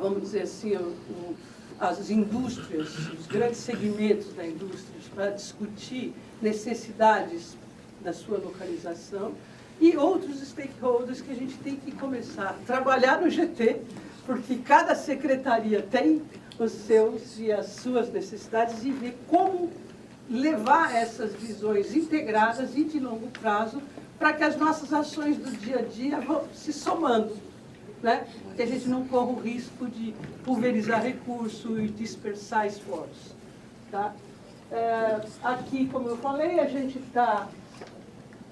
vamos dizer assim, as indústrias, os grandes segmentos da indústria, para discutir necessidades da sua localização e outros stakeholders que a gente tem que começar a trabalhar no GT, porque cada secretaria tem os seus e as suas necessidades e ver como levar essas visões integradas e de longo prazo para que as nossas ações do dia a dia vão se somando, né? Que a gente não corra o risco de pulverizar recursos e dispersar esforços. Tá? Aqui, como eu falei, a gente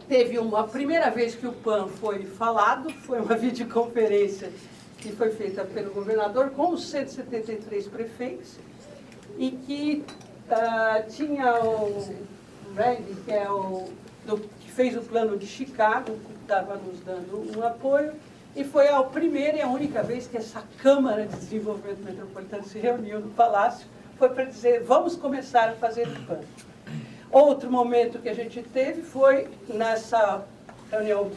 teve a primeira vez que o PAN foi falado, foi uma videoconferência que foi feita pelo governador com os 173 prefeitos e que tinha o Randy, que fez o plano de Chicago, que estava nos dando um apoio, e foi a primeira e a única vez que essa Câmara de Desenvolvimento Metropolitano se reuniu no Palácio, foi para dizer, vamos começar a fazer o PAN. Outro momento que a gente teve foi nessa reunião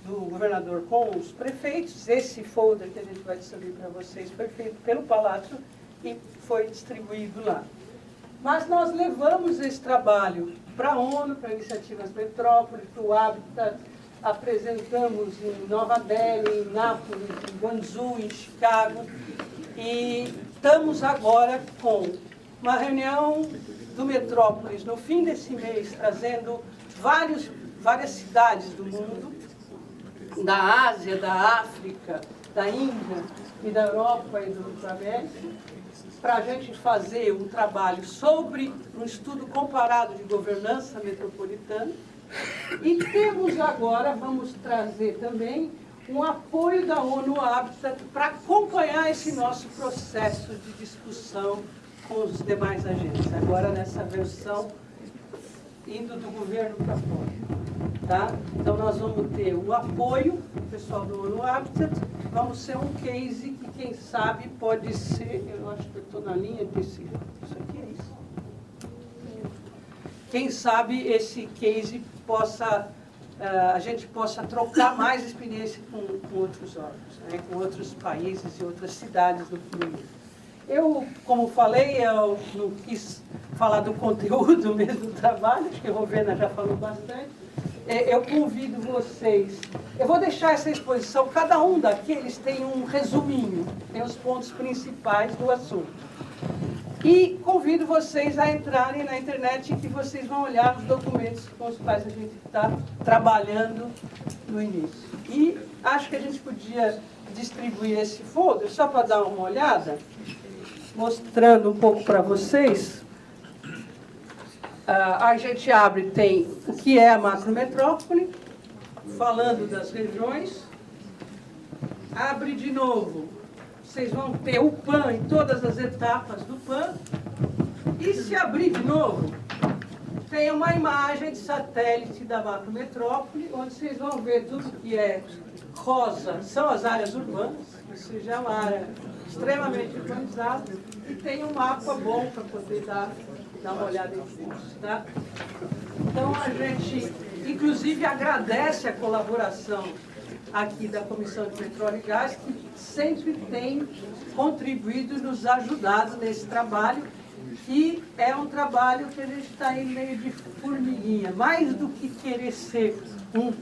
do governador com os prefeitos. Esse folder que a gente vai distribuir para vocês foi feito pelo Palácio e foi distribuído lá. Mas nós levamos esse trabalho para a ONU, para Iniciativas Metrópoles, para o Habitat, apresentamos em Nova Delhi, em Nápoles, em Guangzhou, em Chicago, e estamos agora com uma reunião do Metrópolis no fim desse mês, trazendo várias cidades do mundo, da Ásia, da África, da Índia e da Europa e da América, para a gente fazer um trabalho sobre um estudo comparado de governança metropolitana. E temos agora, vamos trazer também um apoio da ONU Habitat para acompanhar esse nosso processo de discussão com os demais agentes. Agora nessa versão indo do governo para fora. Tá? Então nós vamos ter o apoio do pessoal do ONU Habitat, vamos ser um case que quem sabe pode ser, eu acho que eu estou na linha desse, isso aqui é isso. Quem sabe esse case a gente possa trocar mais experiência com outros órgãos, né, com outros países e outras cidades do mundo. Eu, como falei, eu não quis falar do conteúdo mesmo do trabalho, acho que a Rovena já falou bastante. Eu convido vocês, eu vou deixar essa exposição, cada um daqueles tem um resuminho, tem os pontos principais do assunto. E convido vocês a entrarem na internet e que vocês vão olhar os documentos com os quais a gente está trabalhando no início. E acho que a gente podia distribuir esse folder, só para dar uma olhada, mostrando um pouco para vocês. A gente abre, tem o que é a macrometrópole, falando das regiões. Abre de novo. Vocês vão ter o PAN em todas as etapas do PAN. E se abrir de novo, tem uma imagem de satélite da macrometrópole, onde vocês vão ver tudo que é rosa, são as áreas urbanas, ou seja, é uma área extremamente urbanizada, e tem um mapa bom para poder dar uma olhada em curso, tá? Então a gente, inclusive, agradece a colaboração aqui da Comissão de Petróleo e Gás, que sempre tem contribuído e nos ajudado nesse trabalho, que é um trabalho que a gente está aí meio de formiguinha, mais do que querer ser um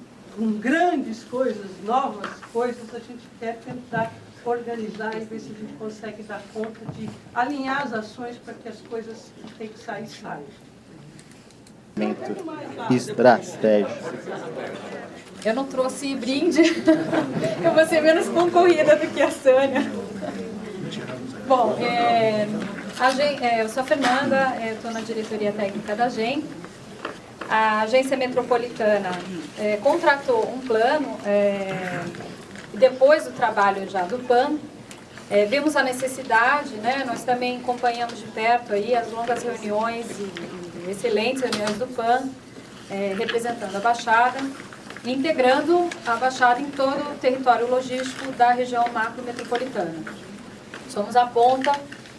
grandes coisas, novas coisas, a gente quer tentar organizar e ver se a gente consegue dar conta de alinhar as ações para que as coisas que tem que sair, saiam. Estratégia. Eu não trouxe brinde, eu vou ser menos concorrida do que a Sânia. Bom, eu sou a Fernanda, estou na diretoria técnica da AGEM. A Agência Metropolitana contratou um plano, depois do trabalho já do PAN, vimos a necessidade, né, nós também acompanhamos de perto aí as longas reuniões e excelentes reuniões do PAN, representando a Baixada, integrando a Baixada em todo o território logístico da região macro-metropolitana. Somos a ponta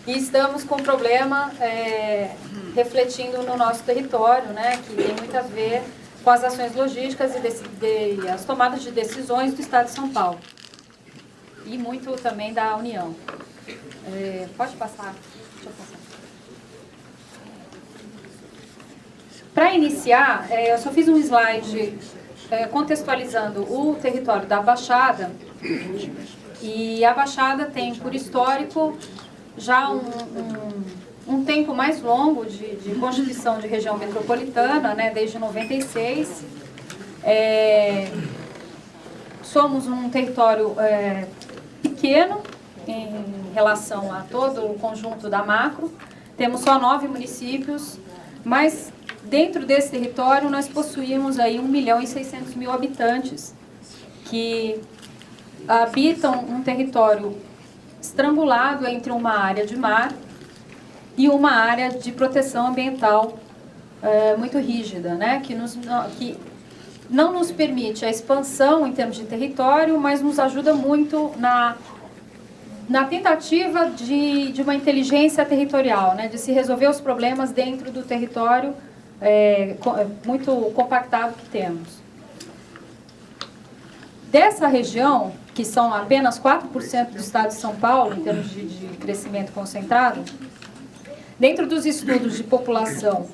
e estamos com um problema refletindo no nosso território, né, que tem muito a ver com as ações logísticas e as tomadas de decisões do Estado de São Paulo. E muito também da União. Pode passar? Deixa eu passar. Para iniciar, eu só fiz um slide contextualizando o território da Baixada. E a Baixada tem, por histórico, já um tempo mais longo de constituição de região metropolitana, né, desde 96. Somos um território pequeno em relação a todo o conjunto da macro. Temos só 9 municípios, mas dentro desse território nós possuímos aí 1.600.000 habitantes que habitam um território estrangulado entre uma área de mar e uma área de proteção ambiental muito rígida, né? Que não nos permite a expansão em termos de território, mas nos ajuda muito na tentativa de uma inteligência territorial, né? De se resolver os problemas dentro do território muito compactado que temos. Dessa região, que são apenas 4% do estado de São Paulo, em termos de crescimento concentrado, dentro dos estudos de população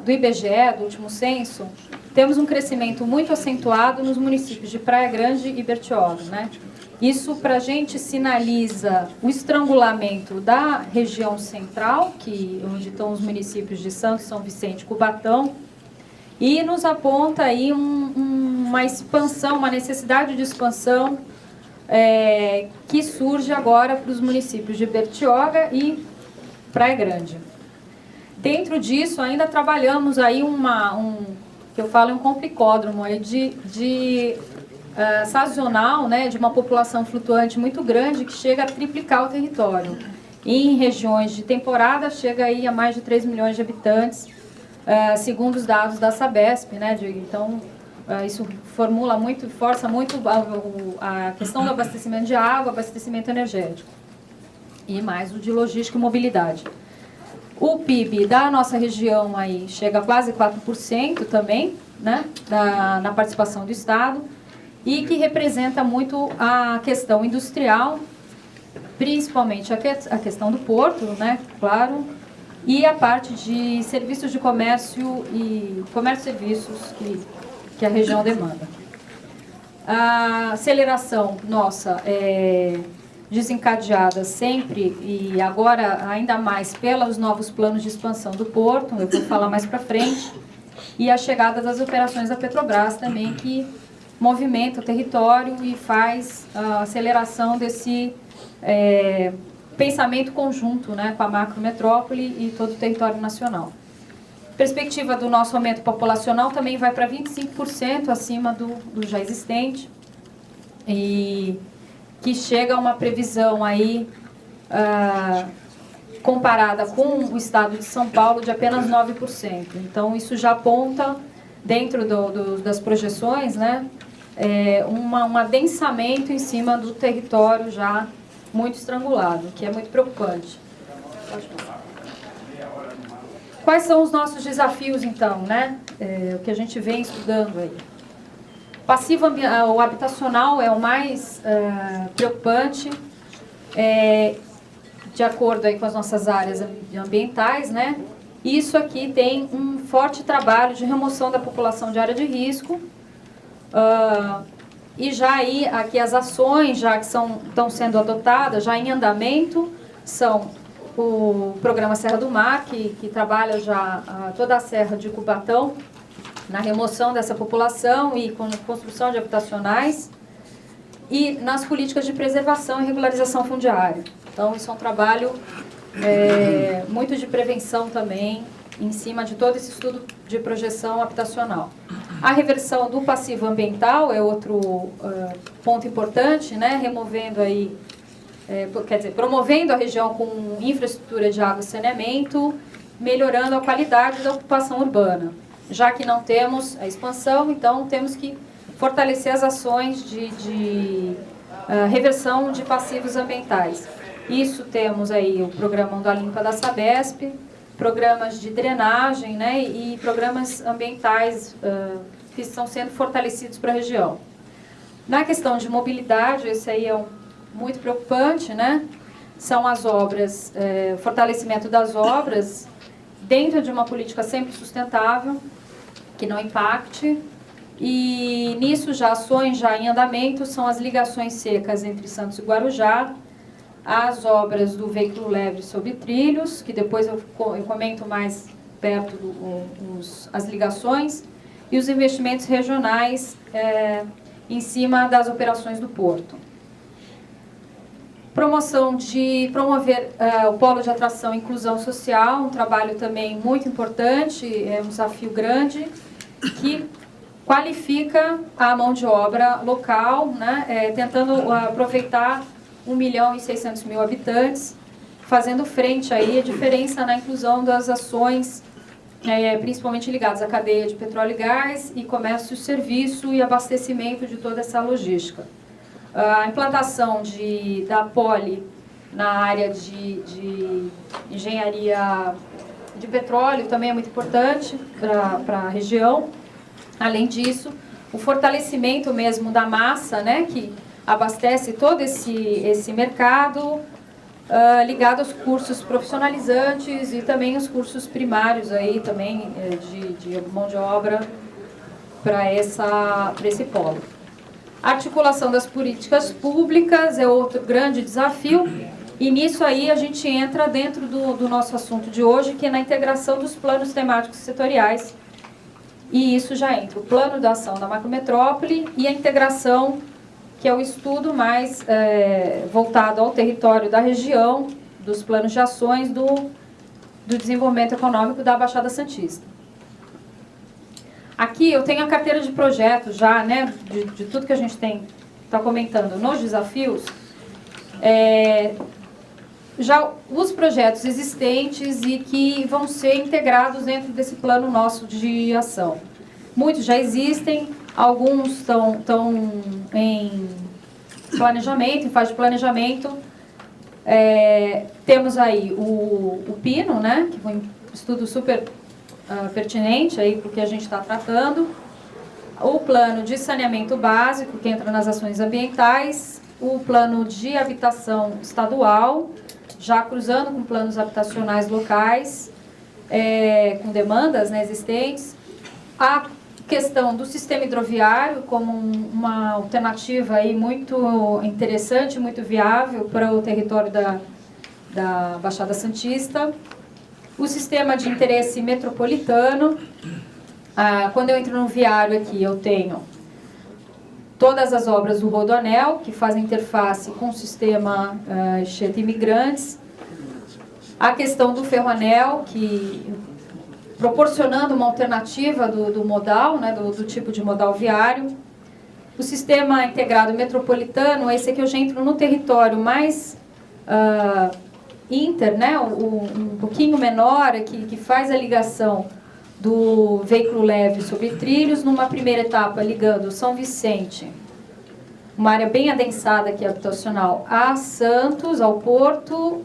do IBGE, do último censo, temos um crescimento muito acentuado nos municípios de Praia Grande e Bertioga, né? Isso para a gente sinaliza o estrangulamento da região central, onde estão os municípios de Santos, São Vicente e Cubatão, e nos aponta aí uma expansão, uma necessidade de expansão que surge agora para os municípios de Bertioga e Praia Grande. Dentro disso, ainda trabalhamos aí que eu falo um complicódromo aí sazonal, né, de uma população flutuante muito grande que chega a triplicar o território. E em regiões de temporada chega aí a mais de 3 milhões de habitantes, segundo os dados da Sabesp, né? Então, isso força muito a questão do abastecimento de água, abastecimento energético. E mais o de logística e mobilidade. O PIB da nossa região aí chega a quase 4% também, né, na participação do Estado, e que representa muito a questão industrial, principalmente a questão do porto, né, claro, e a parte de serviços de comércio e serviços que a região demanda. A aceleração nossa é desencadeada sempre e agora ainda mais pelos novos planos de expansão do porto, eu vou falar mais para frente, e a chegada das operações da Petrobras também, que movimenta o território e faz a aceleração desse pensamento conjunto, né, com a macrometrópole e todo o território nacional. A perspectiva do nosso aumento populacional também vai para 25% acima do já existente, e que chega a uma previsão aí, comparada com o estado de São Paulo, de apenas 9%. Então, isso já aponta, dentro das projeções, né, um adensamento em cima do território já muito estrangulado, que é muito preocupante. Pode passar. Quais são os nossos desafios, então, né? O que a gente vem estudando aí. Passivo o habitacional é o mais preocupante, de acordo aí com as nossas áreas ambientais, né? Isso aqui tem um forte trabalho de remoção da população de área de risco, e já aí aqui as ações já que estão sendo adotadas, já em andamento, são o programa Serra do Mar, que trabalha já toda a Serra de Cubatão, na remoção dessa população e com construção de habitacionais. e nas políticas de preservação e regularização fundiária. Então, isso é um trabalho muito de prevenção também, em cima de todo esse estudo de projeção habitacional. A reversão do passivo ambiental é outro ponto importante, né? Removendo aí, promovendo a região com infraestrutura de água e saneamento, melhorando a qualidade da ocupação urbana. Já que não temos a expansão, então temos que fortalecer as ações de reversão de passivos ambientais. Isso temos aí o programa Onda Limpa da Sabesp, programas de drenagem, né, e programas ambientais que estão sendo fortalecidos para a região. Na questão de mobilidade, esse aí é muito preocupante, né? São as obras, fortalecimento das obras dentro de uma política sempre sustentável, que não impacte. E nisso já ações já em andamento são as ligações secas entre Santos e Guarujá, as obras do veículo leve sobre trilhos, que depois eu comento mais perto as ligações, e os investimentos regionais em cima das operações do porto. Promover o polo de atração e inclusão social, um trabalho também muito importante, um desafio grande, que qualifica a mão de obra local, né, tentando aproveitar 1.600.000 habitantes, fazendo frente aí a diferença na inclusão das ações, principalmente ligadas à cadeia de petróleo e gás e comércio, serviço e abastecimento de toda essa logística. A implantação da Poli na área de engenharia de petróleo também é muito importante para a região. Além disso, o fortalecimento mesmo da massa, né, que abastece todo esse mercado, ligado aos cursos profissionalizantes e também os cursos primários aí também de mão de obra para esse polo. A articulação das políticas públicas é outro grande desafio, e nisso aí a gente entra dentro do nosso assunto de hoje, que é na integração dos planos temáticos setoriais, e isso já entra o plano de ação da macrometrópole e a integração, que é o estudo mais voltado ao território da região, dos planos de ações do desenvolvimento econômico da Baixada Santista. Aqui eu tenho a carteira de projetos já, né, de tudo que a gente está comentando nos desafios, já os projetos existentes e que vão ser integrados dentro desse plano nosso de ação. Muitos já existem, alguns estão em planejamento, em fase de planejamento. Temos aí o PINO, né, que foi um estudo super pertinente aí para o que a gente está tratando. O plano de saneamento básico, que entra nas ações ambientais. O plano de habitação estadual, já cruzando com planos habitacionais locais, com demandas, né, existentes. A questão do sistema hidroviário como uma alternativa aí muito interessante, muito viável para o território da Baixada Santista. O sistema de interesse metropolitano. Quando eu entro no viário aqui, eu tenho todas as obras do Rodoanel, que fazem interface com o sistema Anchieta Imigrantes. A questão do Ferroanel, que proporcionando uma alternativa do modal, né, do tipo de modal viário. O sistema integrado metropolitano, esse aqui eu já entro no território mais né, um pouquinho menor, que faz a ligação do veículo leve sobre trilhos, numa primeira etapa ligando São Vicente, uma área bem adensada aqui habitacional, a Santos, ao Porto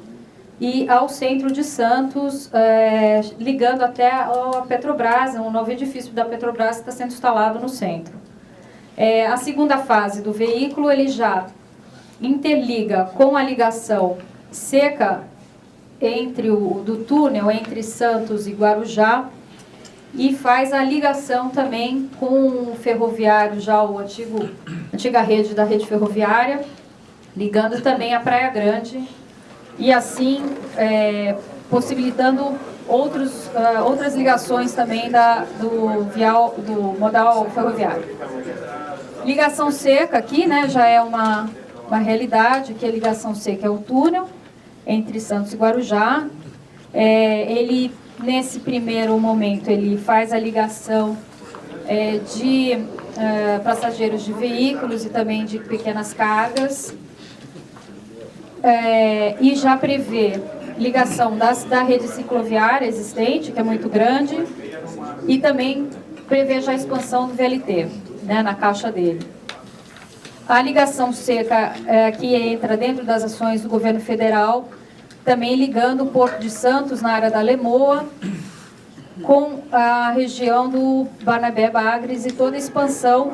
e ao centro de Santos, ligando até a Petrobras, um novo edifício da Petrobras que está sendo instalado no centro. A segunda fase do veículo, ele já interliga com a ligação seca do túnel entre Santos e Guarujá, e faz a ligação também com o ferroviário, já a antiga rede da rede ferroviária, ligando também a Praia Grande, e assim possibilitando outras ligações também do modal ferroviário. Ligação seca aqui, né, já é uma realidade, que a ligação seca é o túnel entre Santos e Guarujá. Ele, nesse primeiro momento, ele faz a ligação de passageiros de veículos e também de pequenas cargas, e já prevê ligação da rede cicloviária existente, que é muito grande, e também prevê já a expansão do VLT, né, na caixa dele. A ligação seca que entra dentro das ações do governo federal, também ligando o Porto de Santos, na área da Lemoa, com a região do Barnabé-Bagres e toda a expansão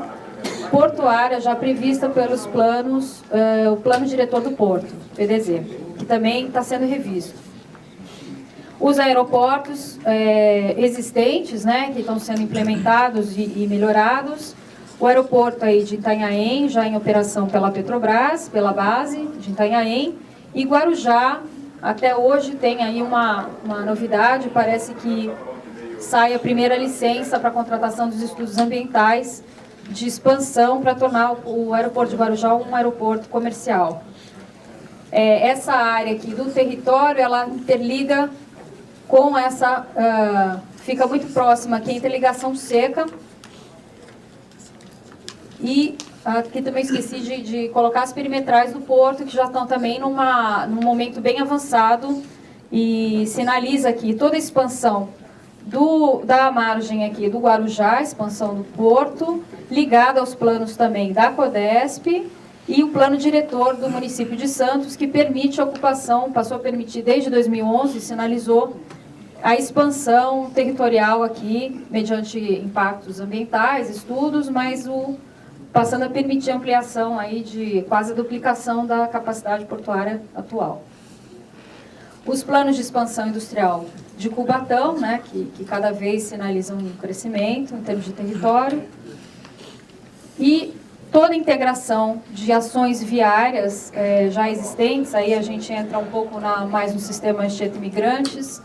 portuária já prevista pelos planos, o Plano Diretor do Porto, PDZ, que também está sendo revisto. Os aeroportos existentes, né, que estão sendo implementados e melhorados. O aeroporto aí de Itanhaém, já em operação pela Petrobras, pela base de Itanhaém. E Guarujá, até hoje, tem aí uma novidade, parece que sai a primeira licença para a contratação dos estudos ambientais de expansão para tornar o aeroporto de Guarujá um aeroporto comercial. Essa área aqui do território, ela interliga com essa, fica muito próxima aqui, a interligação seca. E aqui também esqueci de colocar as perimetrais do porto, que já estão também num momento bem avançado, e sinaliza aqui toda a expansão da margem aqui do Guarujá, expansão do porto, ligada aos planos também da CODESP e o plano diretor do município de Santos, que permite a ocupação, passou a permitir desde 2011, sinalizou a expansão territorial aqui, mediante impactos ambientais, estudos, mas passando a permitir a ampliação aí de quase a duplicação da capacidade portuária atual. Os planos de expansão industrial de Cubatão, né, que cada vez sinalizam um crescimento em termos de território, e toda a integração de ações viárias já existentes, aí a gente entra um pouco mais no sistema Anchieta Imigrantes,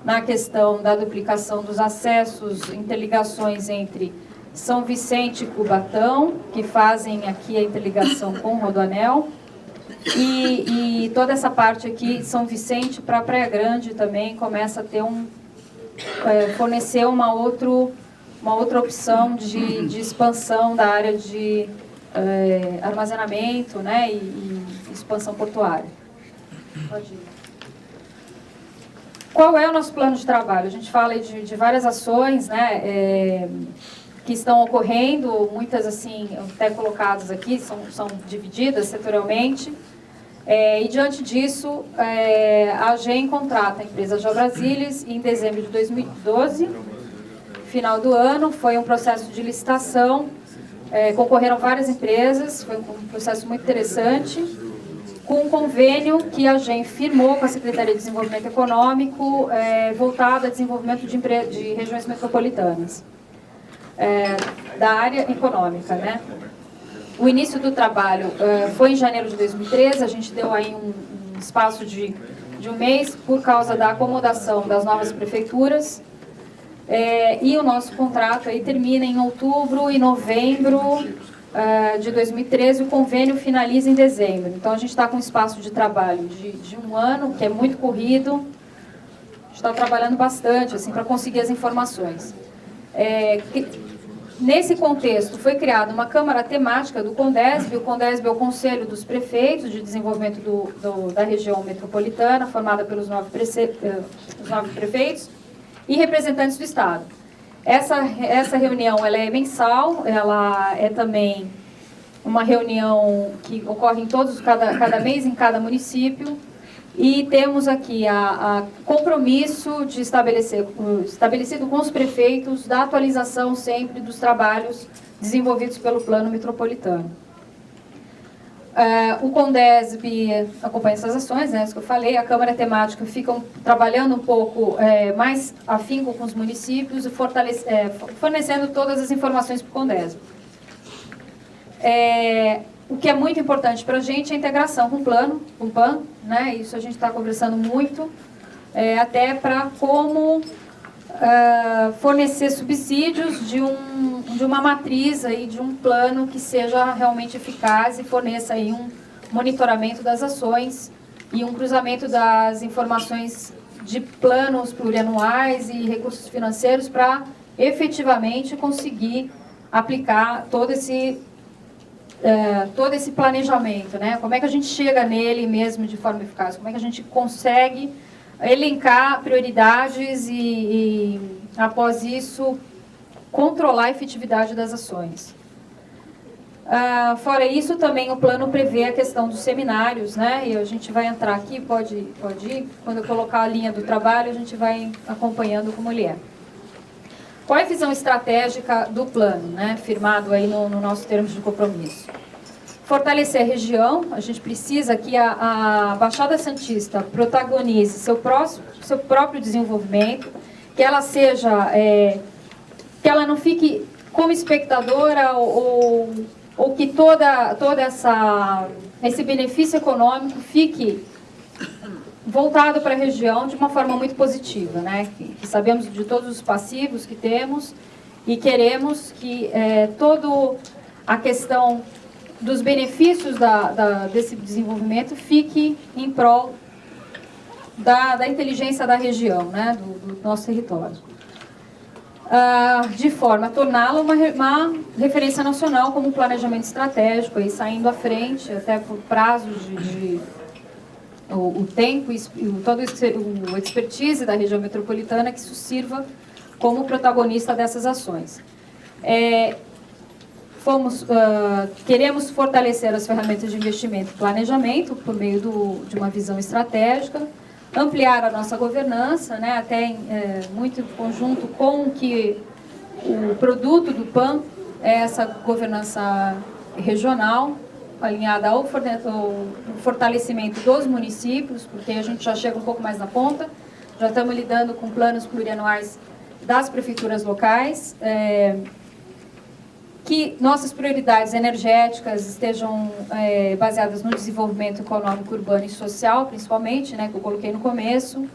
na questão da duplicação dos acessos, interligações entre São Vicente e Cubatão, que fazem aqui a interligação com o Rodoanel, e toda essa parte aqui, São Vicente para Praia Grande também começa a ter fornecer uma outra opção de expansão da área de armazenamento, né, e expansão portuária. Pode ir. Qual é o nosso plano de trabalho? A gente fala de várias ações, né, que estão ocorrendo, muitas assim, até colocadas aqui, são divididas setorialmente. E diante disso, a AGEM contrata a empresa Geobrasílias em dezembro de 2012, final do ano, foi um processo de licitação, concorreram várias empresas, foi um processo muito interessante, com um convênio que a AGEM firmou com a Secretaria de Desenvolvimento Econômico, voltado a desenvolvimento de regiões metropolitanas, da área econômica, né? O início do trabalho foi em janeiro de 2013, a gente deu aí um espaço de um mês por causa da acomodação das novas prefeituras, e o nosso contrato aí termina em outubro e novembro de 2013, o convênio finaliza em dezembro. Então a gente está com um espaço de trabalho de um ano, que é muito corrido, a gente está trabalhando bastante assim, para conseguir as informações. Nesse contexto, foi criada uma Câmara Temática do CONDESB. O CONDESB é o Conselho dos Prefeitos de Desenvolvimento da região metropolitana, formada pelos 9 prefeitos e representantes do Estado. Essa reunião ela é mensal, ela é também uma reunião que ocorre cada mês em cada município. E temos aqui a compromisso de estabelecido com os prefeitos da atualização sempre dos trabalhos desenvolvidos pelo Plano Metropolitano. O CONDESB acompanha essas ações, né, isso que eu falei, a Câmara Temática fica trabalhando um pouco mais afinco com os municípios e fornecendo todas as informações para o CONDESB. O que é muito importante para a gente é a integração com o PAN, né? Isso a gente está conversando muito, até para como fornecer subsídios de um uma matriz aí, de um plano que seja realmente eficaz e forneça aí um monitoramento das ações e um cruzamento das informações de planos plurianuais e recursos financeiros para efetivamente conseguir aplicar todo esse planejamento, né? Como é que a gente chega nele mesmo de forma eficaz? Como é que a gente consegue elencar prioridades e após isso, controlar a efetividade das ações. Fora isso, também o plano prevê a questão dos seminários, né? E a gente vai entrar aqui, pode ir, quando eu colocar a linha do trabalho, a gente vai acompanhando como ele é. Qual é a visão estratégica do plano, né? Firmado aí no nosso termo de compromisso? Fortalecer a região, a gente precisa que a Baixada Santista protagonize seu próprio desenvolvimento, que ela seja, que ela não fique como espectadora ou que toda esse benefício econômico fique voltado para a região de uma forma muito positiva, né? Que sabemos de todos os passivos que temos e queremos que toda a questão dos benefícios desse desenvolvimento fique em prol da inteligência da região, né? do nosso território. De forma a torná-la uma referência nacional como um planejamento estratégico, aí, saindo à frente, até por prazos o tempo e todo o expertise da região metropolitana, que isso sirva como protagonista dessas ações. Queremos fortalecer as ferramentas de investimento e planejamento por meio de uma visão estratégica, ampliar a nossa governança, né, até muito em conjunto com que o produto do PAN é essa governança regional, alinhada ao fortalecimento dos municípios, porque a gente já chega um pouco mais na ponta, já estamos lidando com planos plurianuais das prefeituras locais, que nossas prioridades energéticas estejam baseadas no desenvolvimento econômico, urbano e social, principalmente, né, que eu coloquei no começo.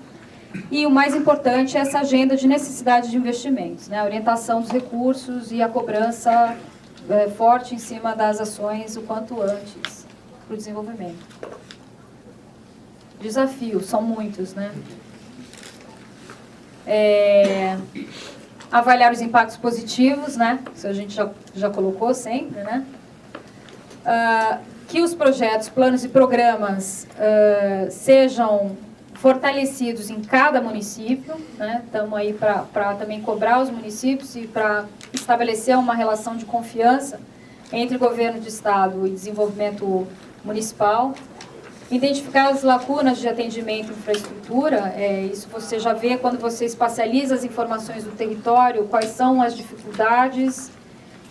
E o mais importante é essa agenda de necessidade de investimentos, né, a orientação dos recursos e a cobrança forte em cima das ações o quanto antes para o desenvolvimento. Desafios, são muitos, né? Avaliar os impactos positivos, né? Isso a gente já colocou sempre, né? Que os projetos, planos e programas sejam fortalecidos em cada município, né? Estamos aí para também cobrar os municípios e para estabelecer uma relação de confiança entre governo de estado e desenvolvimento municipal. Identificar as lacunas de atendimento e infraestrutura, isso você já vê quando você espacializa as informações do território, quais são as dificuldades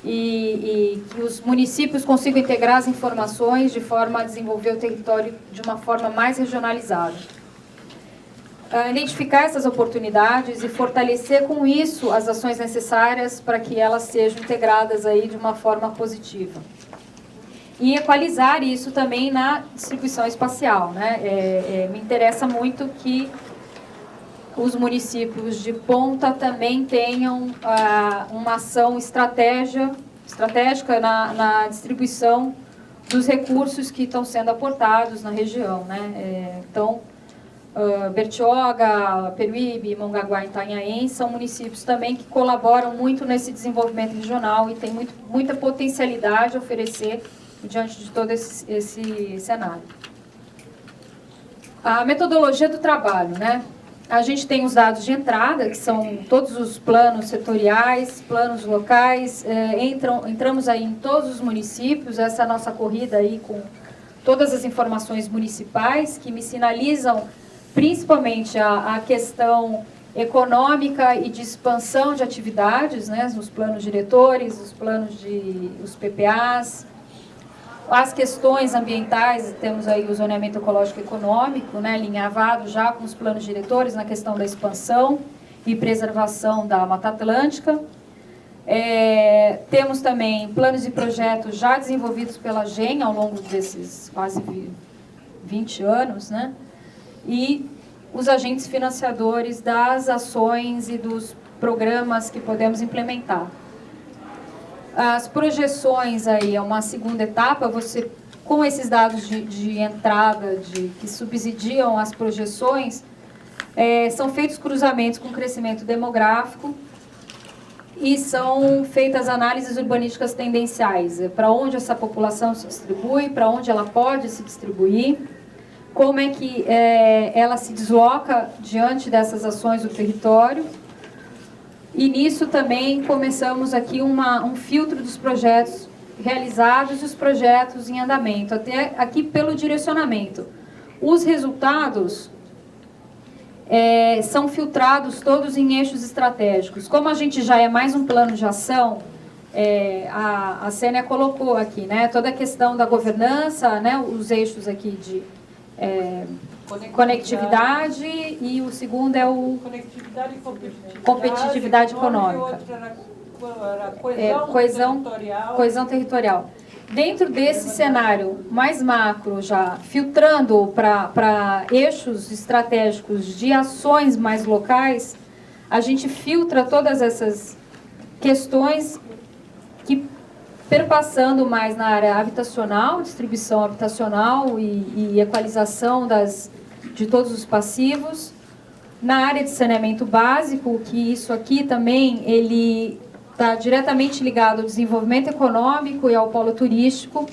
e que os municípios consigam integrar as informações de forma a desenvolver o território de uma forma mais regionalizada. Identificar essas oportunidades e fortalecer com isso as ações necessárias para que elas sejam integradas aí de uma forma positiva. E equalizar isso também na distribuição espacial, né? Me interessa muito que os municípios de ponta também tenham uma ação estratégica na distribuição dos recursos que estão sendo aportados na região, né? Então, Bertioga, Peruíbe, Mongaguá e Itanhaém são municípios também que colaboram muito nesse desenvolvimento regional e têm muita potencialidade a oferecer diante de todo esse cenário. A metodologia do trabalho, né? A gente tem os dados de entrada, que são todos os planos setoriais, planos locais, entramos aí em todos os municípios, essa é a nossa corrida aí com todas as informações municipais, que me sinalizam principalmente a questão econômica e de expansão de atividades, né? Os planos diretores, os PPAs, as questões ambientais, temos aí o zoneamento ecológico e econômico, né, alinhavado já com os planos diretores na questão da expansão e preservação da Mata Atlântica. Temos também planos e projetos já desenvolvidos pela GEM ao longo desses quase 20 anos, né, e os agentes financiadores das ações e dos programas que podemos implementar. As projeções aí, é uma segunda etapa, você, com esses dados de entrada que subsidiam as projeções, são feitos cruzamentos com crescimento demográfico e são feitas análises urbanísticas tendenciais, para onde essa população se distribui, para onde ela pode se distribuir, como é que ela se desloca diante dessas ações do território. E nisso também começamos aqui um filtro dos projetos realizados e os projetos em andamento, até aqui pelo direcionamento. Os resultados são filtrados todos em eixos estratégicos. Como a gente já é mais um plano de ação, a Sênia colocou aqui, né, toda a questão da governança, né, os eixos aqui de conectividade, e o segundo é o Conectividade e competitividade econômica. Coesão territorial. Dentro desse cenário mais macro, já filtrando para eixos estratégicos de ações mais locais, a gente filtra todas essas questões que, perpassando mais na área habitacional, distribuição habitacional e equalização de todos os passivos. Na área de saneamento básico, que isso aqui também ele está diretamente ligado ao desenvolvimento econômico e ao polo turístico.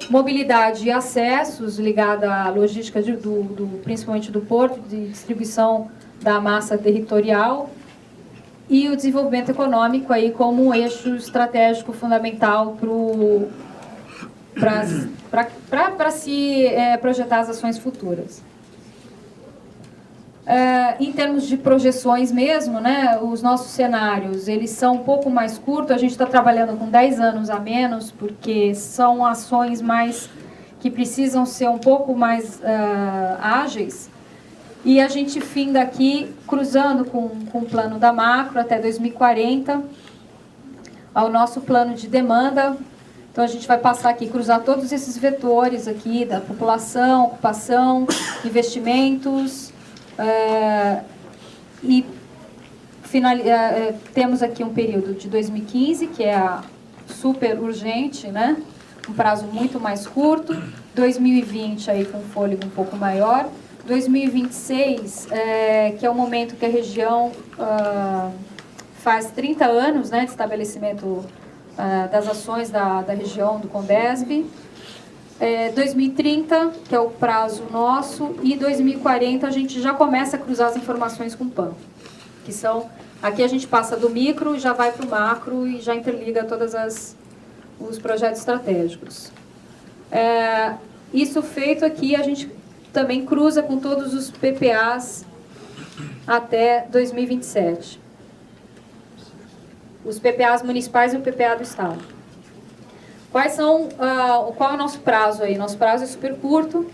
Mobilidade e acessos, ligada à logística principalmente do porto, de distribuição da massa territorial. E o desenvolvimento econômico aí como um eixo estratégico fundamental para se projetar as ações futuras. Em termos de projeções mesmo, né, os nossos cenários, eles são um pouco mais curtos, a gente está trabalhando com 10 anos a menos, porque são ações que precisam ser um pouco mais ágeis, e a gente finda aqui, cruzando com o plano da macro até 2040, ao nosso plano de demanda. Então, a gente vai passar aqui, cruzar todos esses vetores aqui, da população, ocupação, investimentos, e temos aqui um período de 2015, que é super urgente, né? Um prazo muito mais curto, 2020 aí com um fôlego um pouco maior, 2026, que é o momento que a região faz 30 anos, né, de estabelecimento das ações da região do Condesb, 2030, que é o prazo nosso, e 2040 a gente já começa a cruzar as informações com o PAN, que são, aqui a gente passa do micro, já vai para o macro e já interliga todos os projetos estratégicos. Isso feito aqui, a gente também cruza com todos os PPAs até 2027. Os PPAs municipais e o PPA do Estado. Qual é o nosso prazo aí? Nosso prazo é super curto.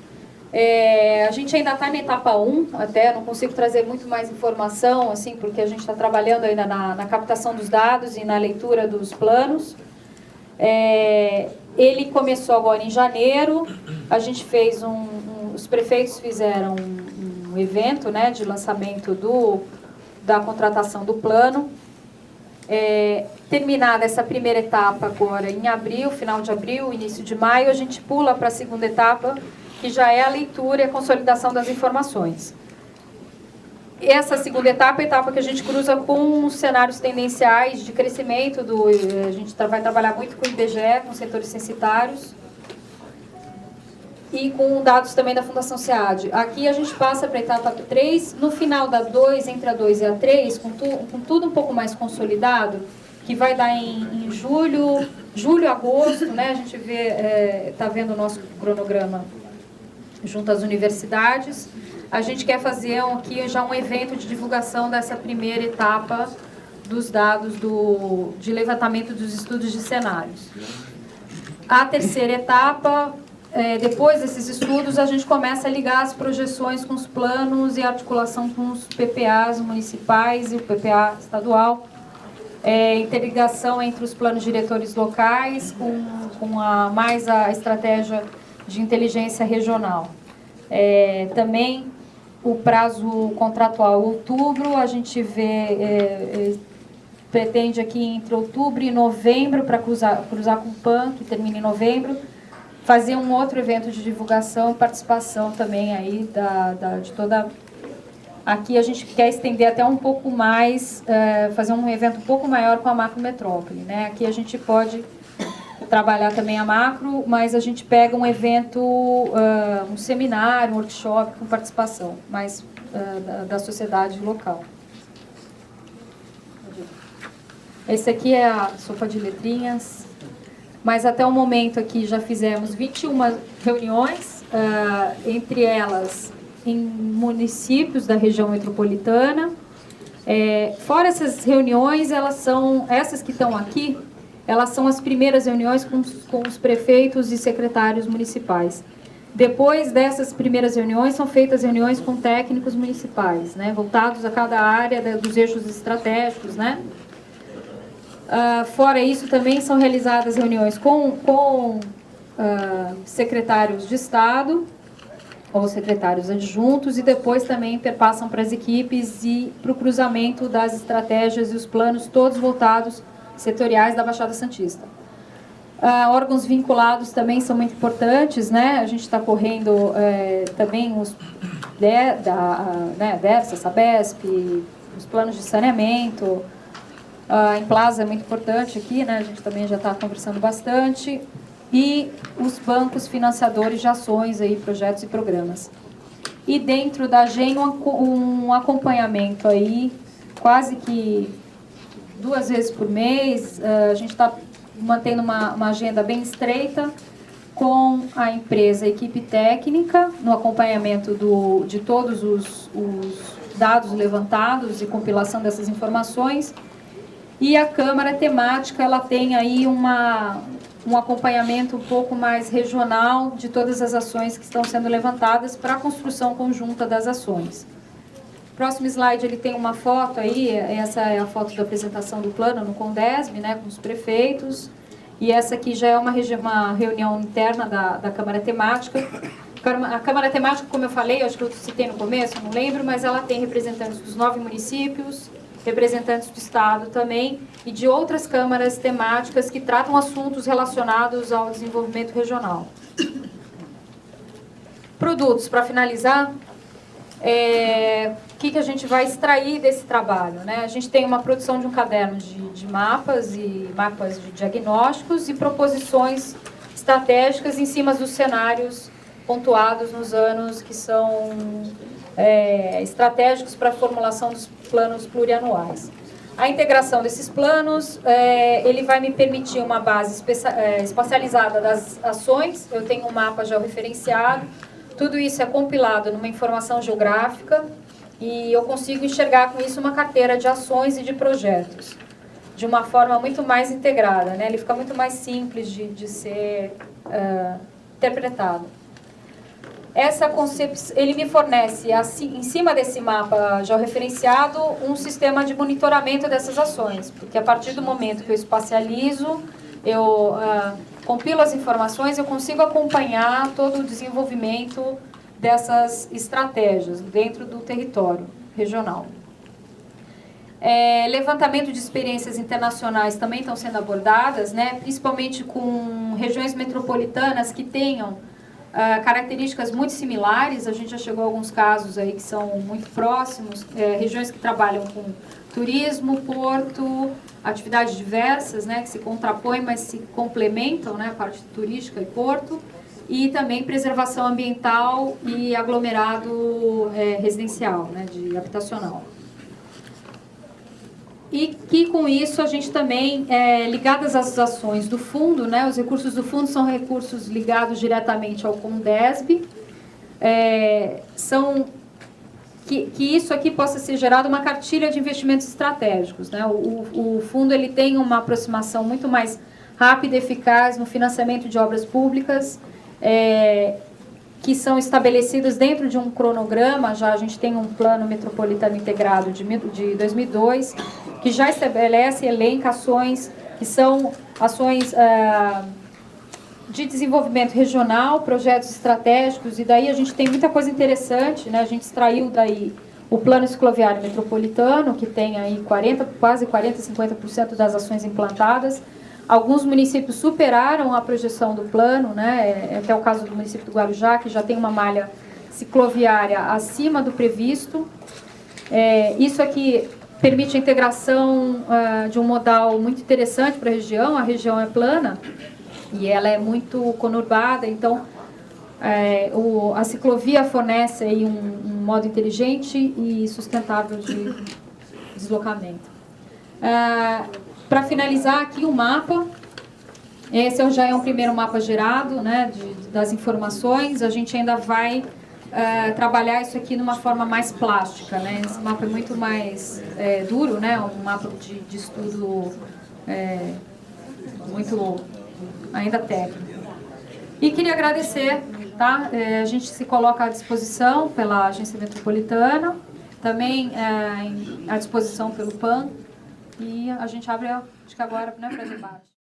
A gente ainda está na etapa 1, até não consigo trazer muito mais informação, assim, porque a gente está trabalhando ainda na captação dos dados e na leitura dos planos. Ele começou agora em janeiro, a gente fez os prefeitos fizeram um evento, né, de lançamento da contratação do plano. Terminada essa primeira etapa agora em abril, final de abril, início de maio, a gente pula para a segunda etapa, que já é a leitura e a consolidação das informações. Essa segunda etapa é a etapa que a gente cruza com os cenários tendenciais de crescimento, a gente vai trabalhar muito com o IBGE, com os setores censitários, e com dados também da Fundação SEAD. Aqui a gente passa para a etapa 3, no final da 2, entre a 2 e a 3, com tudo um pouco mais consolidado, que vai dar em julho, agosto, né? A gente está vendo o nosso cronograma junto às universidades. A gente quer fazer aqui já um evento de divulgação dessa primeira etapa dos dados de levantamento dos estudos de cenários. A terceira etapa, depois desses estudos, a gente começa a ligar as projeções com os planos e a articulação com os PPAs municipais e o PPA estadual. Interligação entre os planos diretores locais com mais a estratégia de inteligência regional. Também o prazo contratual outubro, a gente vê pretende aqui entre outubro e novembro, para cruzar com o PAN, que termina em novembro, fazer um outro evento de divulgação e participação também aí de toda... Aqui a gente quer estender até um pouco mais, fazer um evento um pouco maior com a macrometrópole, né? Aqui a gente pode trabalhar também a macro, mas a gente pega um evento, um seminário, um workshop com participação mais da sociedade local. Esse aqui é a sopa de letrinhas, mas até o momento aqui já fizemos 21 reuniões, entre elas em municípios da região metropolitana. Fora essas reuniões, essas que estão aqui, elas são as primeiras reuniões com os prefeitos e secretários municipais. Depois dessas primeiras reuniões, são feitas reuniões com técnicos municipais, né, voltados a cada área dos eixos estratégicos, né. Fora isso, também são realizadas reuniões com secretários de Estado ou secretários adjuntos, e depois também perpassam para as equipes e para o cruzamento das estratégias e os planos, todos voltados setoriais da Baixada Santista. Órgãos vinculados também são muito importantes, né? A gente está correndo também os DERSA, Sabesp, os planos de saneamento. A Implaza é muito importante aqui, né? A gente também já está conversando bastante. E os bancos financiadores de ações, aí, projetos e programas. E dentro da GEM, um acompanhamento aí, quase que 2 vezes por mês. A gente está mantendo uma agenda bem estreita com a empresa, a equipe técnica, no acompanhamento de todos os dados levantados e compilação dessas informações. E a Câmara Temática, ela tem aí um acompanhamento um pouco mais regional de todas as ações que estão sendo levantadas para a construção conjunta das ações. Próximo slide, ele tem uma foto aí, essa é a foto da apresentação do plano no Condesb, né, com os prefeitos, e essa aqui já é uma reunião interna da Câmara Temática. A Câmara Temática, como eu falei, acho que eu citei no começo, eu não lembro, mas ela tem representantes dos 9 municípios, representantes do Estado também, e de outras câmaras temáticas que tratam assuntos relacionados ao desenvolvimento regional. Produtos, para finalizar, o que a gente vai extrair desse trabalho, né? A gente tem uma produção de um caderno de mapas e mapas de diagnósticos e proposições estratégicas em cima dos cenários pontuados nos anos que são estratégicos para a formulação dos planos plurianuais. A integração desses planos, ele vai me permitir uma base espacializada das ações. Eu tenho um mapa georreferenciado, tudo isso é compilado numa informação geográfica e eu consigo enxergar com isso uma carteira de ações e de projetos de uma forma muito mais integrada, né? Ele fica muito mais simples de ser interpretado. Essa concepção, ele me fornece, assim, em cima desse mapa georreferenciado, um sistema de monitoramento dessas ações, porque a partir do momento que eu espacializo, eu compilo as informações, eu consigo acompanhar todo o desenvolvimento dessas estratégias dentro do território regional. Levantamento de experiências internacionais também estão sendo abordadas, né, principalmente com regiões metropolitanas que tenham características muito similares. A gente já chegou a alguns casos aí que são muito próximos, regiões que trabalham com turismo, porto, atividades diversas, né, que se contrapõem, mas se complementam, né, a parte turística e porto, e também preservação ambiental e aglomerado residencial, né, de habitacional. E que com isso a gente também, ligadas às ações do fundo, né, os recursos do fundo são recursos ligados diretamente ao Condesb, que isso aqui possa ser gerado uma cartilha de investimentos estratégicos, né? O fundo, ele tem uma aproximação muito mais rápida e eficaz no financiamento de obras públicas, que são estabelecidas dentro de um cronograma. Já a gente tem um plano metropolitano integrado de 2002, que já estabelece e elenca ações que são ações de desenvolvimento regional, projetos estratégicos, e daí a gente tem muita coisa interessante, né? A gente extraiu daí O plano cicloviário metropolitano, que tem aí quase 40, 50% das ações implantadas. Alguns municípios superaram a projeção do plano, né? Até o caso do município do Guarujá, que já tem uma malha cicloviária acima do previsto. Isso aqui permite a integração de um modal muito interessante para a região é plana e ela é muito conurbada, então a ciclovia fornece aí um modo inteligente e sustentável de deslocamento. Para finalizar aqui o mapa, esse já é um primeiro mapa gerado, né, das informações. A gente ainda vai trabalhar isso aqui numa forma mais plástica, né? Esse mapa é muito mais duro, né? Um mapa de estudo muito ainda técnico. E queria agradecer, tá? A gente se coloca à disposição pela Agência Metropolitana, também à disposição pelo PAN, e a gente abre, acho que agora, né, para debate.